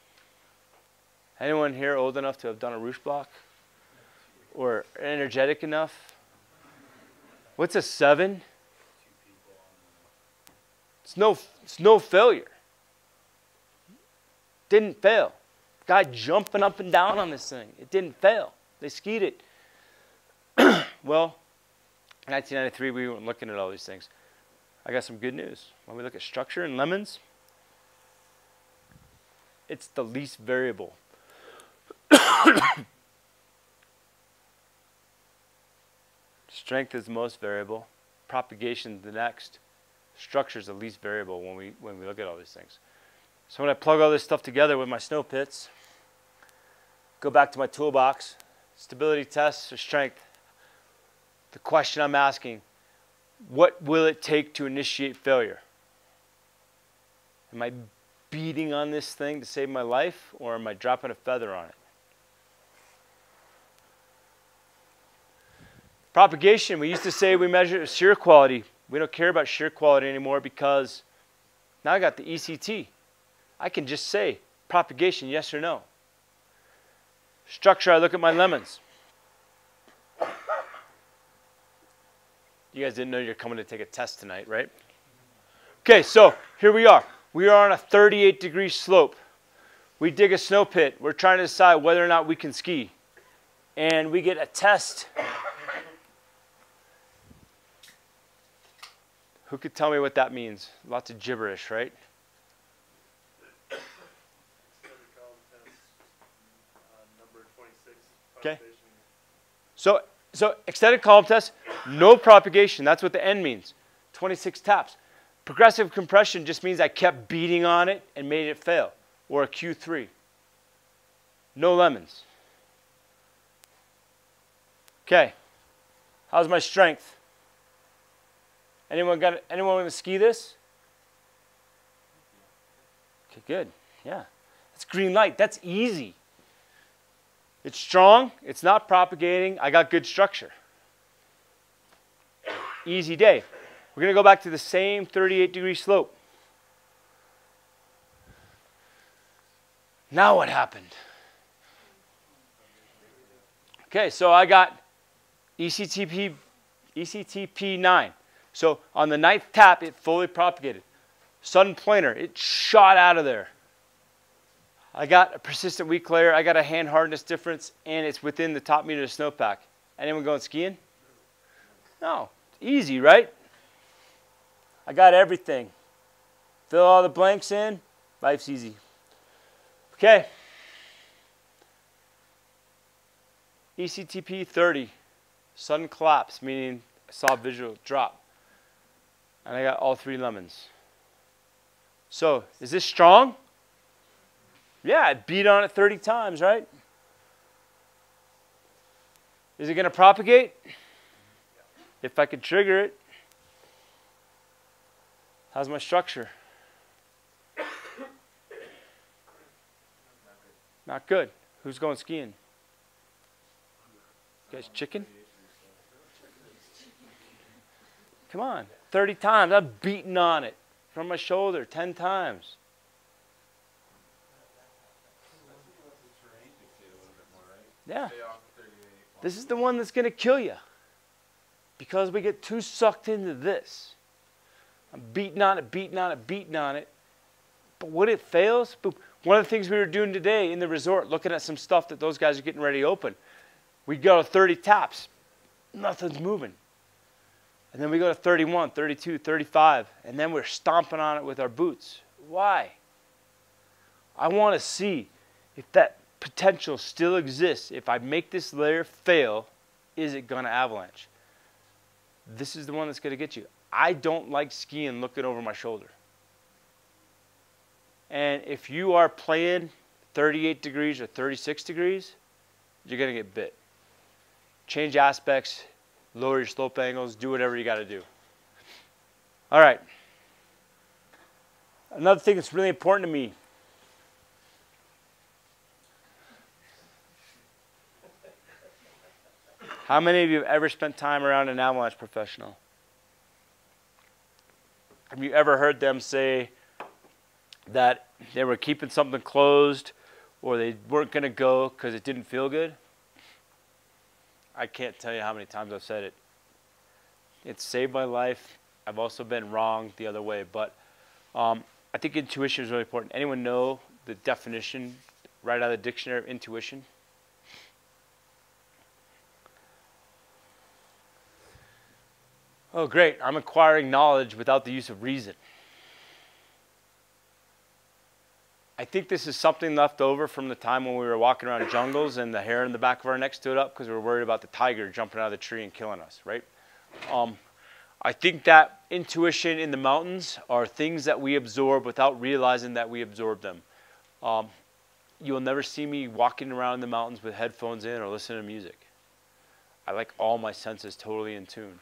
Speaker 1: Anyone here old enough to have done a roosh block? Or energetic enough? What's a 7? It's no failure. Didn't fail. Guy jumping up and down on this thing. It didn't fail. They skied it. Well, in 1993, we weren't looking at all these things. I got some good news. When we look at structure and lemons, it's the least variable. Strength is the most variable. Propagation is the next. Structure is the least variable when we look at all these things. So when I plug all this stuff together with my snow pits, go back to my toolbox, stability tests or strength. The question I'm asking, what will it take to initiate failure? Am I beating on this thing to save my life, or am I dropping a feather on it? Propagation, we used to say we measure shear quality. We don't care about shear quality anymore because now I got the ECT. I can just say propagation, yes or no. Structure, I look at my lemons. You guys didn't know you're coming to take a test tonight, right? Okay, so here we are. We are on a 38-degree slope. We dig a snow pit. We're trying to decide whether or not we can ski. And we get a test. Who could tell me what that means? Lots of gibberish, right? Okay. So extended column test, no propagation. That's what the N means. 26 taps. Progressive compression just means I kept beating on it and made it fail. Or a Q3. No lemons. Okay. How's my strength? Anyone want to ski this? Okay, good. Yeah. That's green light. That's easy. It's strong. It's not propagating. I got good structure. Easy day. We're going to go back to the same 38-degree slope. Now what happened? Okay, so I got ECTP 9. So on the 9th tap, it fully propagated. Sudden planer, it shot out of there. I got a persistent weak layer. I got a hand hardness difference, and it's within the top meter of the snowpack. Anyone going skiing? No. Easy, right? I got everything. Fill all the blanks in. Life's easy. Okay. ECTP 30. Sudden collapse, meaning I saw visual drop. And I got all 3 lemons. So, is this strong? Yeah, I beat on it 30 times, right? Is it going to propagate? If I could trigger it. How's my structure? Not good. Who's going skiing? You guys chicken? Come on. 30 times. I'm beating on it from my shoulder 10 times. Yeah. This is the one that's going to kill you. Because we get too sucked into this. I'm beating on it, beating on it, beating on it. But when it fails, boom. One of the things we were doing today in the resort, looking at some stuff that those guys are getting ready to open, we go to 30 taps. Nothing's moving. And then we go to 31, 32, 35, and then we're stomping on it with our boots. Why? I want to see if that potential still exists. If I make this layer fail, is it going to avalanche? This is the one that's going to get you. I don't like skiing looking over my shoulder. And if you are playing 38 degrees or 36 degrees, you're going to get bit. Change aspects, lower your slope angles, do whatever you got to do. All right. Another thing that's really important to me. How many of you have ever spent time around an avalanche professional? Have you ever heard them say that they were keeping something closed or they weren't going to go because it didn't feel good? I can't tell you how many times I've said it. It's saved my life. I've also been wrong the other way. But I think intuition is really important. Anyone know the definition right out of the dictionary of intuition? Oh, great. I'm acquiring knowledge without the use of reason. I think this is something left over from the time when we were walking around jungles and the hair in the back of our neck stood up because we were worried about the tiger jumping out of the tree and killing us, right? I think that intuition in the mountains are things that we absorb without realizing that we absorb them. You will never see me walking around the mountains with headphones in or listening to music. I like all my senses totally in tune.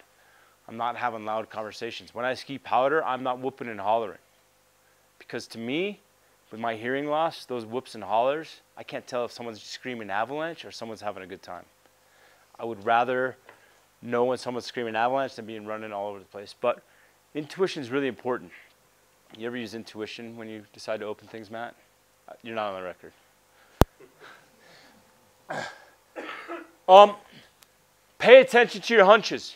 Speaker 1: I'm not having loud conversations. When I ski powder, I'm not whooping and hollering. Because to me, with my hearing loss, those whoops and hollers, I can't tell if someone's screaming avalanche or someone's having a good time. I would rather know when someone's screaming avalanche than being running all over the place. But intuition is really important. You ever use intuition when you decide to open things, Matt? You're not on the record. Pay attention to your hunches.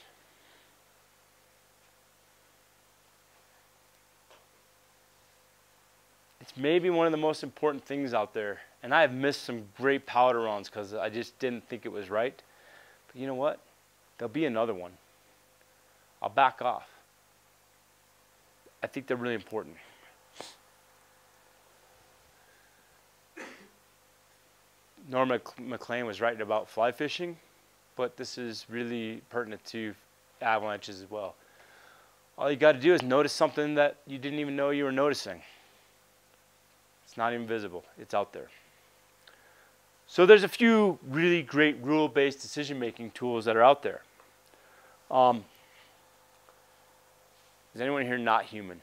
Speaker 1: It's maybe one of the most important things out there. And I have missed some great powder runs because I just didn't think it was right. But you know what? There'll be another one. I'll back off. I think they're really important. Norma McLean was writing about fly fishing, but this is really pertinent to avalanches as well. All you got to do is notice something that you didn't even know you were noticing. It's not even visible. It's out there. So there's a few really great rule-based decision-making tools that are out there. Is anyone here not human?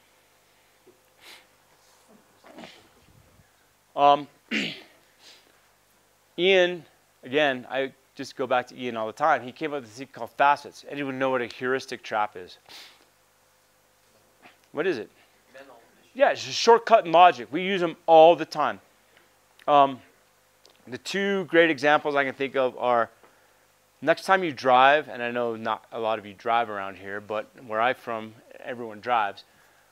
Speaker 1: Ian, again, I just go back to Ian all the time. He came up with this thing called facets. Anyone know what a heuristic trap is? What is it? Yeah, it's a shortcut in logic. We use them all the time. The two great examples I can think of are next time you drive, and I know not a lot of you drive around here, but where I'm from, everyone drives.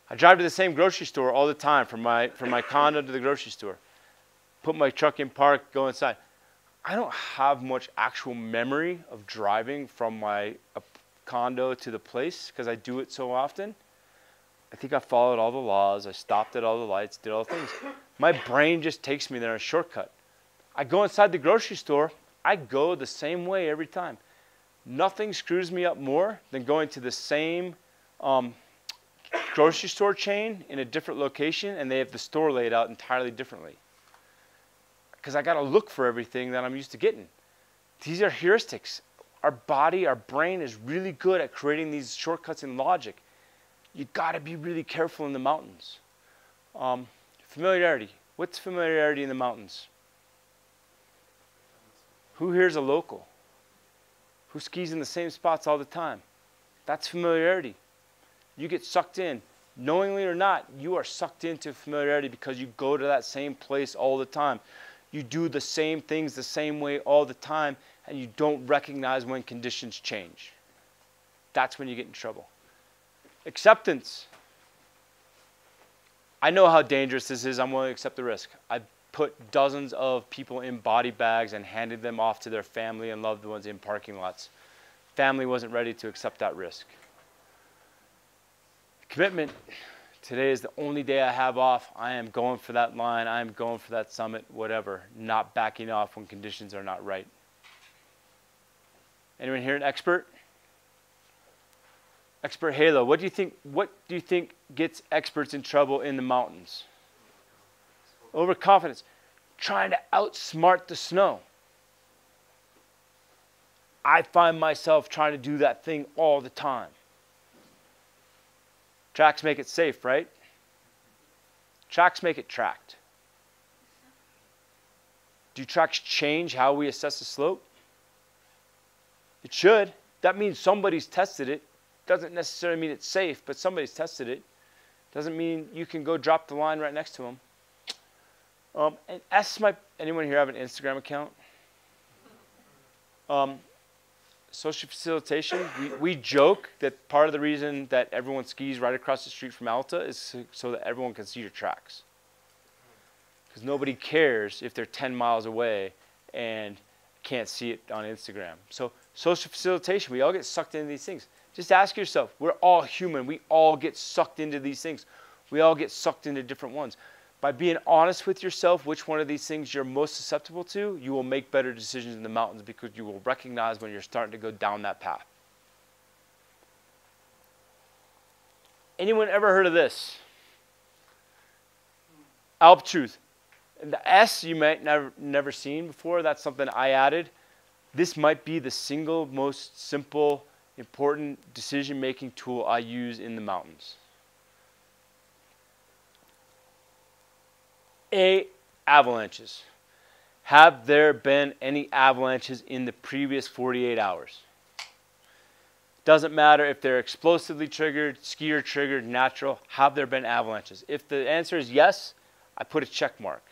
Speaker 1: I drive to the same grocery store all the time from my condo to the grocery store. Put my truck in park, go inside. I don't have much actual memory of driving from my condo to the place because I do it so often. I think I followed all the laws. I stopped at all the lights, did all the things. My brain just takes me there in a shortcut. I go inside the grocery store. I go the same way every time. Nothing screws me up more than going to the same grocery store chain in a different location and they have the store laid out entirely differently. Because I got to look for everything that I'm used to getting. These are heuristics. Our body, our brain is really good at creating these shortcuts in logic. You got to be really careful in the mountains. Familiarity. What's familiarity in the mountains? Who here's a local? Who skis in the same spots all the time? That's familiarity. You get sucked in. Knowingly or not, you are sucked into familiarity because you go to that same place all the time. You do the same things the same way all the time, and you don't recognize when conditions change. That's when you get in trouble. Acceptance. I know how dangerous this is. I'm willing to accept the risk. I put dozens of people in body bags and handed them off to their family and loved ones in parking lots. Family wasn't ready to accept that risk. Commitment. Today is the only day I have off. I am going for that line. I am going for that summit, whatever. Not backing off when conditions are not right. Anyone here an expert? Expert halo. What do you think gets experts in trouble in the mountains? Overconfidence. Trying to outsmart the snow. I find myself trying to do that thing all the time. Tracks make it safe, right? Tracks make it tracked. Do tracks change how we assess the slope? It should. That means somebody's tested it. Doesn't necessarily mean it's safe, but somebody's tested it. Doesn't mean you can go drop the line right next to them. And anyone here have an Instagram account? Social facilitation. We joke that part of the reason that everyone skis right across the street from Alta is so that everyone can see your tracks. Because nobody cares if they're 10 miles away and can't see it on Instagram. So social facilitation, we all get sucked into these things. Just ask yourself, we're all human. We all get sucked into these things. We all get sucked into different ones. By being honest with yourself, which one of these things you're most susceptible to, you will make better decisions in the mountains because you will recognize when you're starting to go down that path. Anyone ever heard of this? Alp truth. And the S you might never seen before. That's something I added. This might be the single most simple, important decision-making tool I use in the mountains. Avalanches. Have there been any avalanches in the previous 48 hours? Doesn't matter if they're explosively triggered, skier triggered, natural. Have there been avalanches? If the answer is yes, I put a check mark.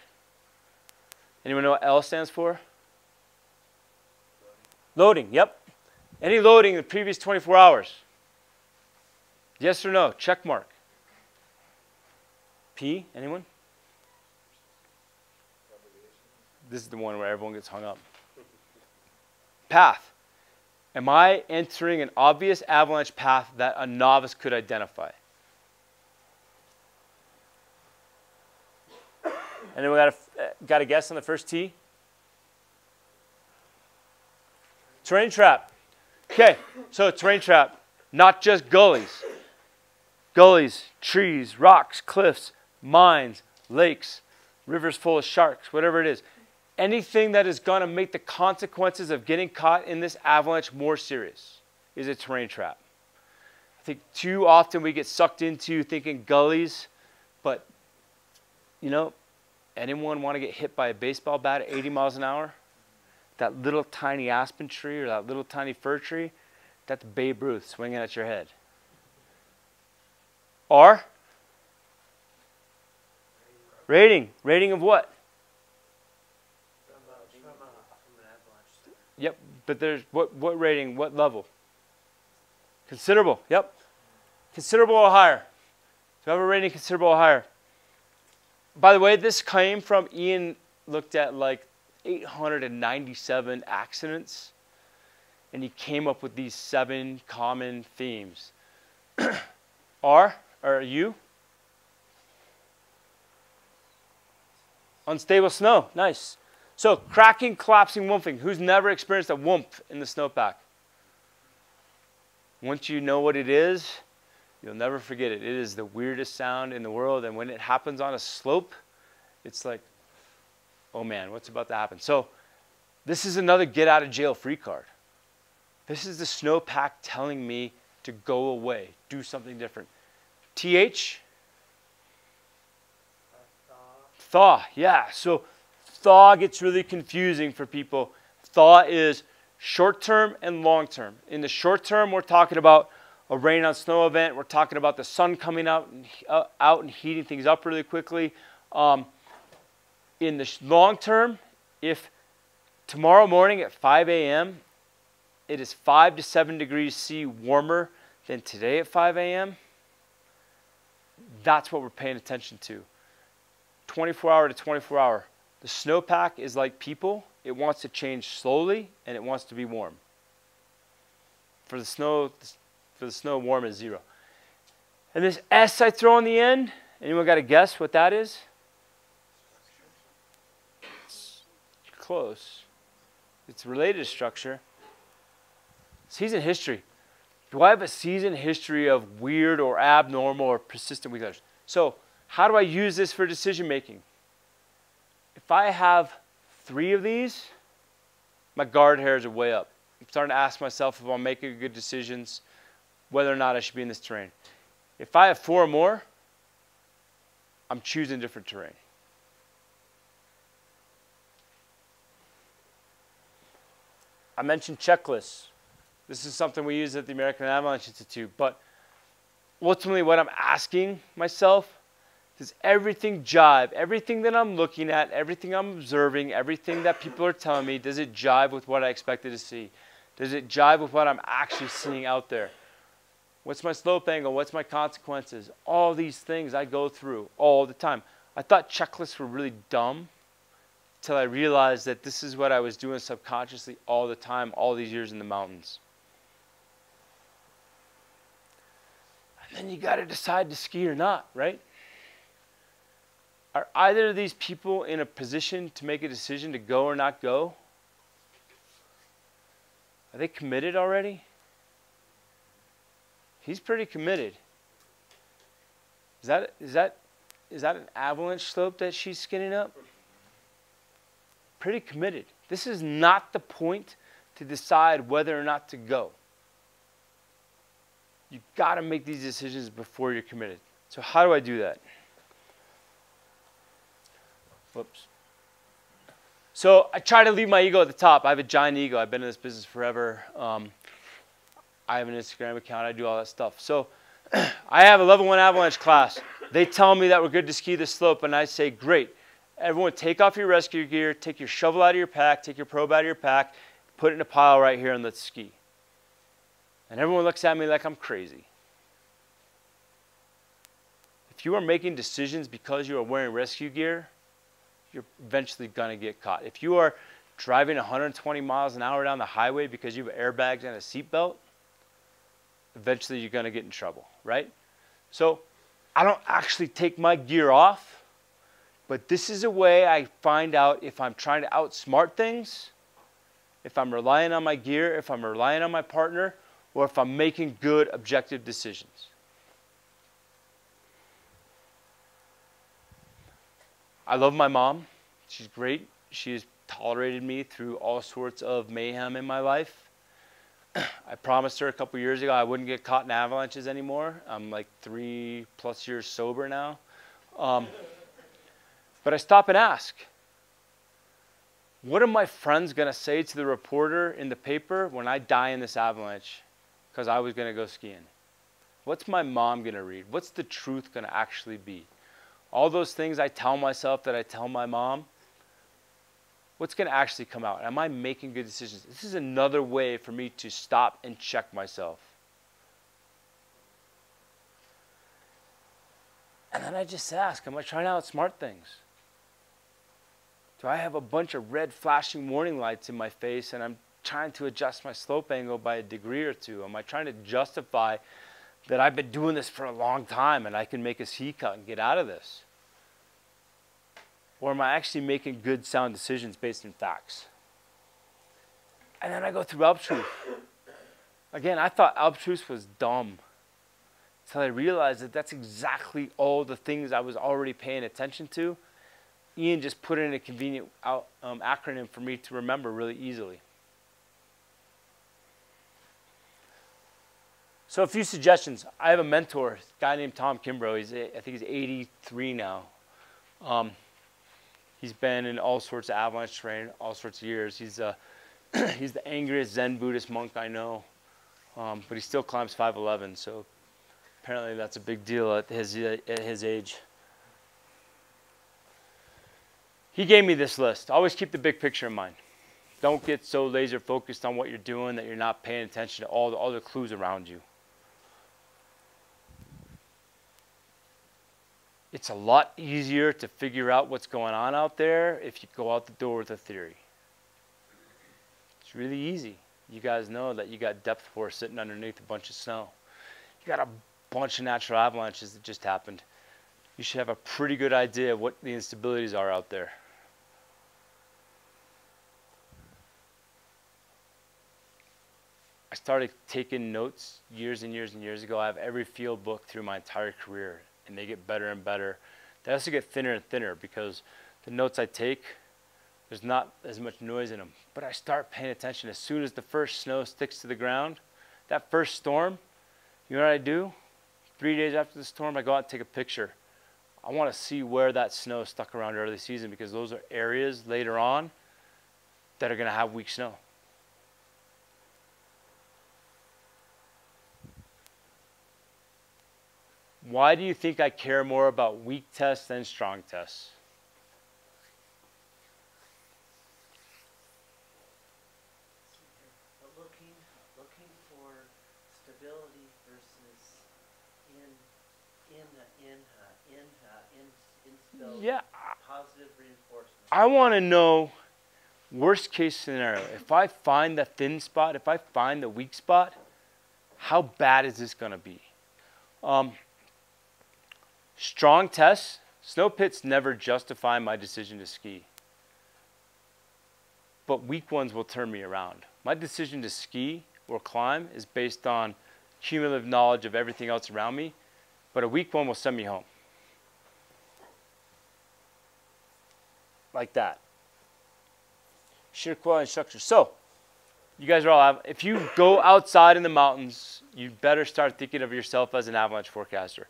Speaker 1: Anyone know what L stands for? Loading, yep. Any loading in the previous 24 hours? Yes or no? Check mark. P, anyone? This is the one where everyone gets hung up. Path. Am I entering an obvious avalanche path that a novice could identify? Anyone got a guess on the first T? Terrain trap. Okay, so terrain trap, not just gullies. Gullies, trees, rocks, cliffs, mines, lakes, rivers full of sharks, whatever it is. anything that is going to make the consequences of getting caught in this avalanche more serious is a terrain trap. I think too often we get sucked into thinking gullies, but, you know, anyone want to get hit by a baseball bat at 80 miles an hour? That little tiny aspen tree or that little tiny fir tree, that's Babe Ruth swinging at your head. Or rating of what?
Speaker 4: From an avalanche.
Speaker 1: Yep, but there's what rating, what level? Considerable, yep. Considerable or higher. So I have a rating considerable or higher. By the way, this came from Ian looked at like 897 accidents, and he came up with these 7 common themes. Are you? Unstable snow, nice. So cracking, collapsing, womping. Who's never experienced a whoomp in the snowpack? Once you know what it is, you'll never forget it. It is the weirdest sound in the world, and when it happens on a slope, it's like, oh man, what's about to happen? So this is another get out of jail free card. This is the snowpack telling me to go away, do something different. TH? Thaw, yeah. So thaw gets really confusing for people. Thaw is short term and long term. In the short term, we're talking about a rain on snow event. We're talking about the sun coming out and heating things up really quickly. In the long term, if tomorrow morning at 5 a.m. it is 5 to 7 degrees C warmer than today at 5 a.m., that's what we're paying attention to. 24 hour to 24 hour. The snowpack is like people. It wants to change slowly, and it wants to be warm. For the snow, warm is 0. And this S I throw on the end, anyone got to guess what that is? It's close. It's related to structure. Season history. Do I have a season history of weird or abnormal or persistent weakness? So how do I use this for decision making? If I have 3 of these, my guard hairs are way up. I'm starting to ask myself if I'm making good decisions, whether or not I should be in this terrain. If I have 4 or more, I'm choosing different terrain. I mentioned checklists. This is something we use at the American Avalanche Institute, but ultimately what I'm asking myself, does everything jive? Everything that I'm looking at, everything I'm observing, everything that people are telling me, does it jive with what I expected to see? Does it jive with what I'm actually seeing out there? What's my slope angle? What's my consequences? All these things I go through all the time. I thought checklists were really dumb until I realized that this is what I was doing subconsciously all the time, all these years in the mountains. And then you got to decide to ski or not, right? Are either of these people in a position to make a decision to go or not go? Are they committed already? He's pretty committed. Is that an avalanche slope that she's skinning up? Pretty committed. This is not the point to decide whether or not to go. You got to make these decisions before you're committed. So how do I do that? Whoops. So I try to leave my ego at the top. I have a giant ego. I've been in this business forever. I have an Instagram account. I do all that stuff. So I have a level 1 avalanche class. They tell me that we're good to ski this slope, and I say, great. Everyone take off your rescue gear, take your shovel out of your pack, take your probe out of your pack, put it in a pile right here, and let's ski. And everyone looks at me like I'm crazy. If you are making decisions because you are wearing rescue gear, you're eventually going to get caught. If you are driving 120 miles an hour down the highway because you have airbags and a seatbelt, eventually you're going to get in trouble, right? So I don't actually take my gear off, but this is a way I find out if I'm trying to outsmart things, if I'm relying on my gear, if I'm relying on my partner, or if I'm making good objective decisions. I love my mom. She's great. She is tolerated me through all sorts of mayhem in my life. I promised her a couple years ago I wouldn't get caught in avalanches anymore. I'm like 3+ years sober now. But I stop and ask, what are my friends going to say to the reporter in the paper when I die in this avalanche because I was going to go skiing? What's my mom going to read? What's the truth going to actually be? All those things I tell myself that I tell my mom, what's going to actually come out? Am I making good decisions? This is another way for me to stop and check myself. And then I just ask, am I trying to outsmart things? Do I have a bunch of red flashing warning lights in my face and I'm trying to adjust my slope angle by a degree or two? Am I trying to justify that I've been doing this for a long time and I can make a C cut and get out of this? Or am I actually making good, sound decisions based in facts? And then I go through Alptruth. Again, I thought Alptruth was dumb until I realized that that's exactly all the things I was already paying attention to. Ian just put in a convenient acronym for me to remember really easily. So a few suggestions. I have a mentor, a guy named Tom Kimbrough. I think he's 83 now. He's been in all sorts of avalanche terrain, all sorts of years. He's the angriest Zen Buddhist monk I know, but he still climbs 5'11", so apparently that's a big deal at his age. He gave me this list. Always keep the big picture in mind. Don't get so laser focused on what you're doing that you're not paying attention to all the other clues around you. It's a lot easier to figure out what's going on out there if you go out the door with a theory. It's really easy. You guys know that you got depth force sitting underneath a bunch of snow. You got a bunch of natural avalanches that just happened. You should have a pretty good idea of what the instabilities are out there. I started taking notes years and years and years ago. I have every field book through my entire career, and they get better and better. They also get thinner and thinner because the notes I take, there's not as much noise in them. But I start paying attention as soon as the first snow sticks to the ground. That first storm, you know what I do? 3 days after the storm, I go out and take a picture. I want to see where that snow stuck around early season because those are areas later on that are going to have weak snow. Why do you think I care more about weak tests than strong tests?
Speaker 4: Looking for stability versus instability.
Speaker 1: Yeah.
Speaker 4: Positive reinforcement.
Speaker 1: I want to know worst case scenario. If I find the thin spot, if I find the weak spot, how bad is this going to be? Strong tests, snow pits never justify my decision to ski. But weak ones will turn me around. My decision to ski or climb is based on cumulative knowledge of everything else around me, but a weak one will send me home. Like that. Sheer quality structure. So, you guys are all, if you go outside in the mountains, you better start thinking of yourself as an avalanche forecaster.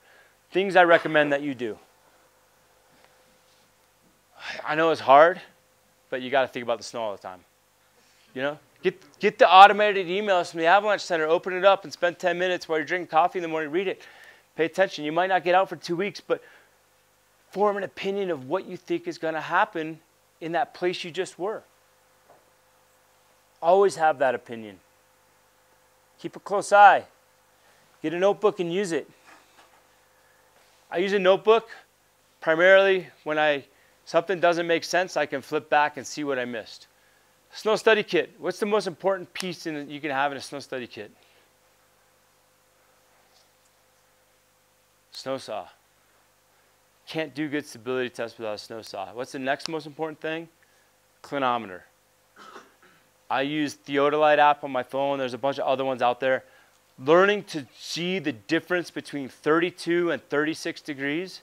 Speaker 1: Things I recommend that you do. I know it's hard, but you got to think about the snow all the time. You know, get the automated emails from the Avalanche Center, open it up and spend 10 minutes while you're drinking coffee in the morning, read it. Pay attention. You might not get out for 2 weeks, but form an opinion of what you think is going to happen in that place you just were. Always have that opinion. Keep a close eye. Get a notebook and use it. I use a notebook primarily when something doesn't make sense, I can flip back and see what I missed. Snow study kit. What's the most important piece you can have in a snow study kit? Snow saw. Can't do good stability tests without a snow saw. What's the next most important thing? Clinometer. I use Theodolite app on my phone. There's a bunch of other ones out there. Learning to see the difference between 32 and 36 degrees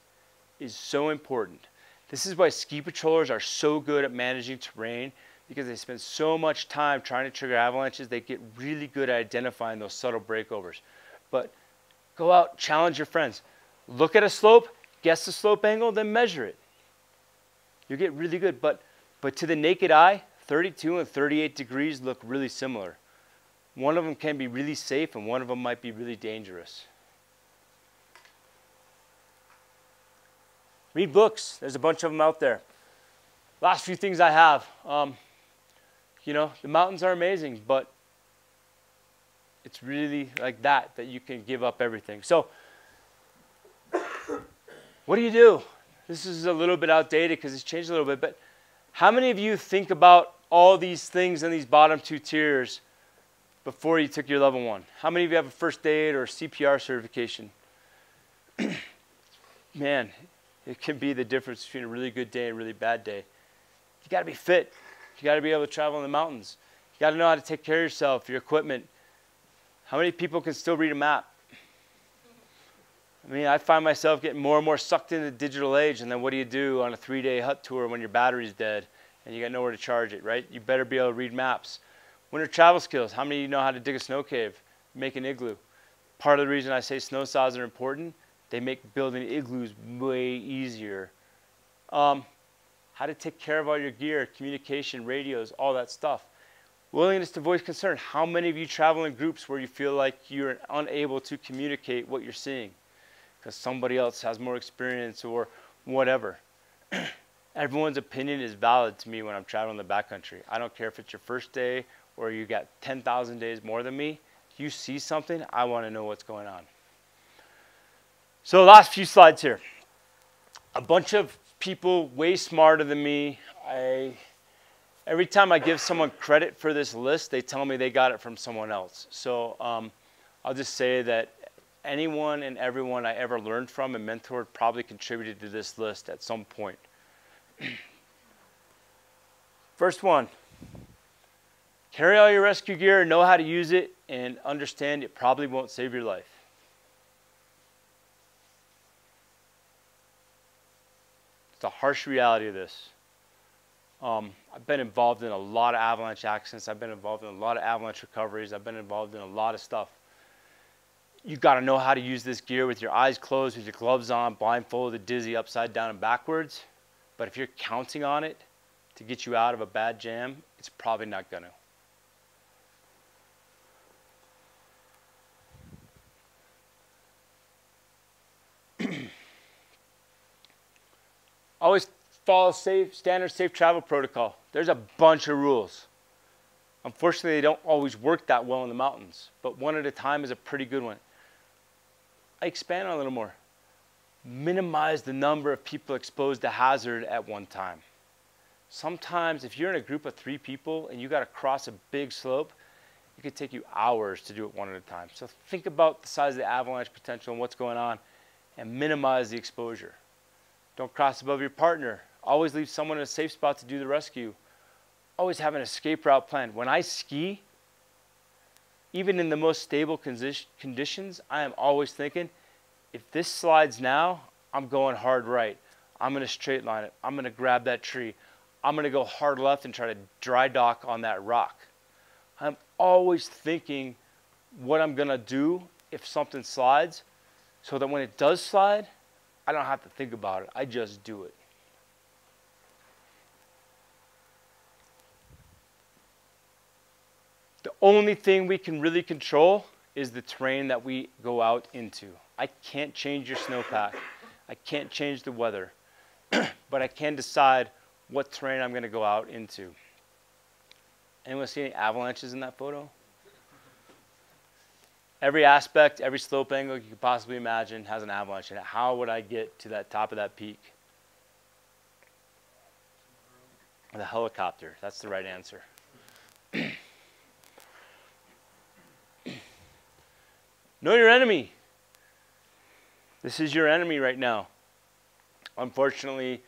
Speaker 1: is so important. This is why ski patrollers are so good at managing terrain, because they spend so much time trying to trigger avalanches. They get really good at identifying those subtle breakovers. But go out, challenge your friends. Look at a slope, guess the slope angle, then measure it. You get really good. But to the naked eye, 32 and 38 degrees look really similar. One of them can be really safe and one of them might be really dangerous. Read books. There's a bunch of them out there. Last few things I have. You know, the mountains are amazing, but it's really like that you can give up everything. So what do? This is a little bit outdated because it's changed a little bit, but how many of you think about all these things in these bottom two tiers before you took your level 1? How many of you have a first aid or CPR certification? Man, it can be the difference between a really good day and a really bad day. You got to be fit. You got to be able to travel in the mountains. You got to know how to take care of yourself, your equipment. How many people can still read a map? I mean, I find myself getting more and more sucked into the digital age, and then what do you do on a 3-day hut tour when your battery's dead and you got nowhere to charge it, right? You better be able to read maps. Winter travel skills. How many of you know how to dig a snow cave, make an igloo? Part of the reason I say snow saws are important, they make building igloos way easier. How to take care of all your gear, communication, radios, all that stuff. Willingness to voice concern. How many of you travel in groups where you feel like you're unable to communicate what you're seeing because somebody else has more experience or whatever? Everyone's opinion is valid to me when I'm traveling the backcountry. I don't care if it's your first day or you got 10,000 days more than me. If you see something, I want to know what's going on. So last few slides here. A bunch of people way smarter than me. Every time I give someone credit for this list, they tell me they got it from someone else. So I'll just say that anyone and everyone I ever learned from and mentored probably contributed to this list at some point. First one, carry all your rescue gear, know how to use it, and understand it probably won't save your life. It's the harsh reality of this. I've been involved in a lot of avalanche accidents. I've been involved in a lot of avalanche recoveries. I've been involved in a lot of stuff. You've got to know how to use this gear with your eyes closed, with your gloves on, blindfolded, dizzy, upside down and backwards. But if you're counting on it to get you out of a bad jam, it's probably not going to. Always follow standard safe travel protocol. There's a bunch of rules. Unfortunately, they don't always work that well in the mountains, but one at a time is a pretty good one. I expand on it a little more. Minimize the number of people exposed to hazard at one time. Sometimes if you're in a group of 3 people and you got to cross a big slope, it could take you hours to do it one at a time. So think about the size of the avalanche potential and what's going on and minimize the exposure. Don't cross above your partner. Always leave someone in a safe spot to do the rescue. Always have an escape route planned. When I ski, even in the most stable conditions, I am always thinking, if this slides now, I'm going hard right. I'm going to straight line it. I'm going to grab that tree. I'm going to go hard left and try to dry dock on that rock. I'm always thinking what I'm going to do if something slides, so that when it does slide, I don't have to think about it. I just do it. The only thing we can really control is the terrain that we go out into. I can't change your snowpack. I can't change the weather. But I can decide what terrain I'm going to go out into. Anyone see any avalanches in that photo? Every aspect, every slope angle you could possibly imagine has an avalanche in it. How would I get to that top of that peak? The helicopter. That's the right answer. Know your enemy. This is your enemy right now. Unfortunately,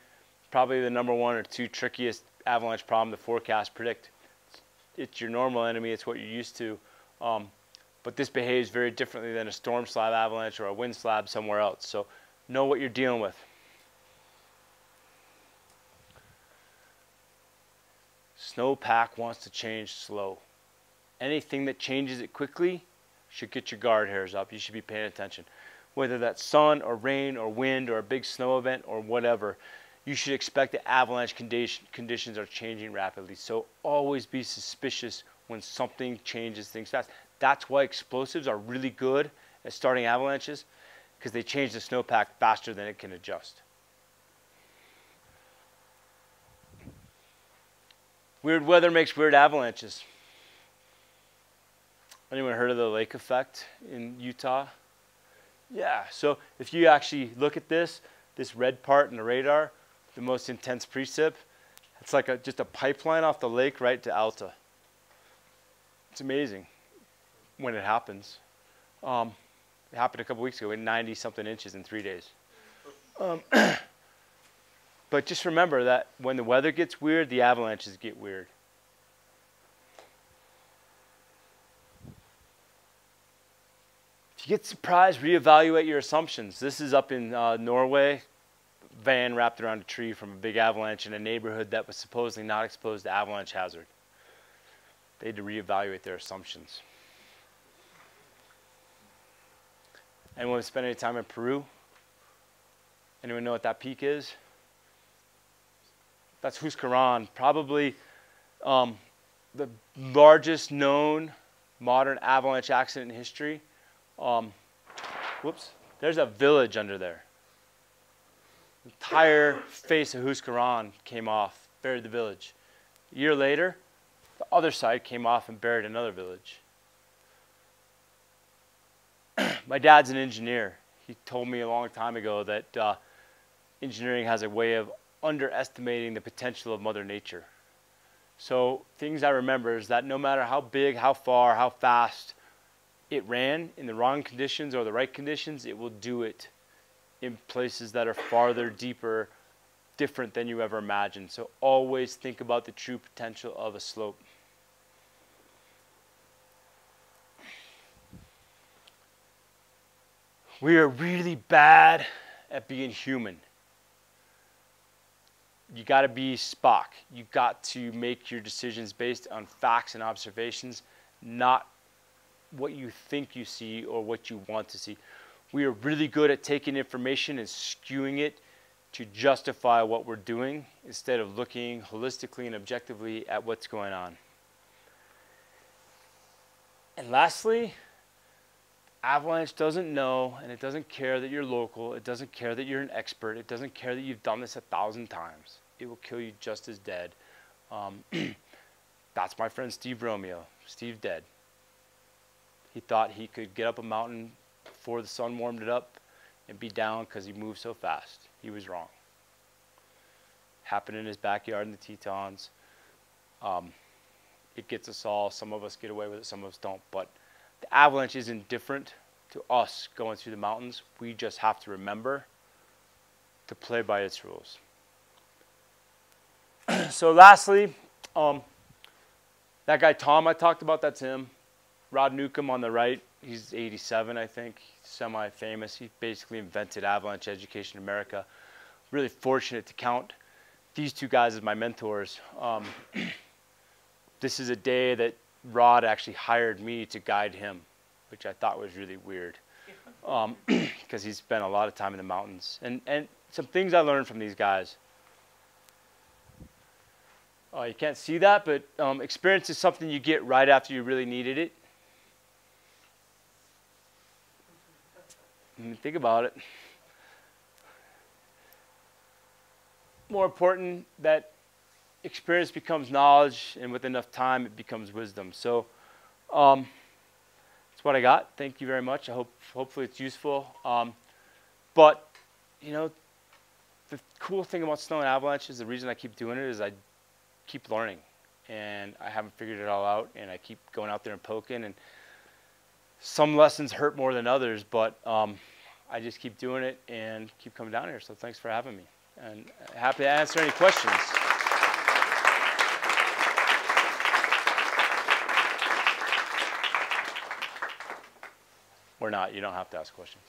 Speaker 1: probably the #1 or 2 trickiest avalanche problem the forecasts predict. It's your normal enemy. It's what you're used to. But this behaves very differently than a storm slab avalanche or a wind slab somewhere else. So know what you're dealing with. Snowpack wants to change slow. Anything that changes it quickly should get your guard hairs up. You should be paying attention. Whether that's sun or rain or wind or a big snow event or whatever, you should expect that avalanche conditions are changing rapidly. So always be suspicious when something changes things fast. That's why explosives are really good at starting avalanches, because they change the snowpack faster than it can adjust. Weird weather makes weird avalanches. Anyone heard of the lake effect in Utah? Yeah, so if you actually look at this red part in the radar, the most intense precip, it's like just a pipeline off the lake right to Alta. It's amazing when it happens. It happened a couple weeks ago, 90-something inches in 3 days. But just remember that when the weather gets weird, the avalanches get weird. If you get surprised, reevaluate your assumptions. This is up in Norway. Van wrapped around a tree from a big avalanche in a neighborhood that was supposedly not exposed to avalanche hazard. They had to reevaluate their assumptions. Anyone spend any time in Peru? Anyone know what that peak is? That's Husqvarna, probably the largest known modern avalanche accident in history. Whoops, there's a village under there. The entire face of Husqvarna came off, buried the village. A year later, the other side came off and buried another village. My dad's an engineer. He told me a long time ago that engineering has a way of underestimating the potential of Mother Nature. So things I remember is that no matter how big, how far, how fast it ran, in the wrong conditions or the right conditions, it will do it in places that are farther, deeper, different than you ever imagined. So always think about the true potential of a slope. We are really bad at being human. You got to be Spock. You got to make your decisions based on facts and observations, not what you think you see or what you want to see. We are really good at taking information and skewing it to justify what we're doing instead of looking holistically and objectively at what's going on. And lastly, Avalanche doesn't know, and it doesn't care that you're local. It doesn't care that you're an expert. It doesn't care that you've done this 1,000 times. It will kill you just as dead. That's my friend Steve Romeo. Steve dead. He thought he could get up a mountain before the sun warmed it up and be down because he moved so fast. He was wrong. Happened in his backyard in the Tetons. It gets us all. Some of us get away with it, some of us don't. But the avalanche isn't different to us going through the mountains. We just have to remember to play by its rules. So lastly, that guy Tom I talked about, that's him. Rod Newcomb on the right, he's 87, I think, semi-famous. He basically invented avalanche education in America. Really fortunate to count these two guys as my mentors. This is a day that Rod actually hired me to guide him, which I thought was really weird, because he spent a lot of time in the mountains. And some things I learned from these guys. You can't see that, but experience is something you get right after you really needed it. Think about it. More important that experience becomes knowledge, and with enough time it becomes wisdom. So that's what I got. Thank you very much. Hopefully it's useful. But you know, the cool thing about snow and avalanches, the reason I keep doing it is I keep learning, and I haven't figured it all out, and I keep going out there and poking, and some lessons hurt more than others, but I just keep doing it and keep coming down here. So thanks for having me, and happy to answer any questions. Or not, you don't have to ask questions.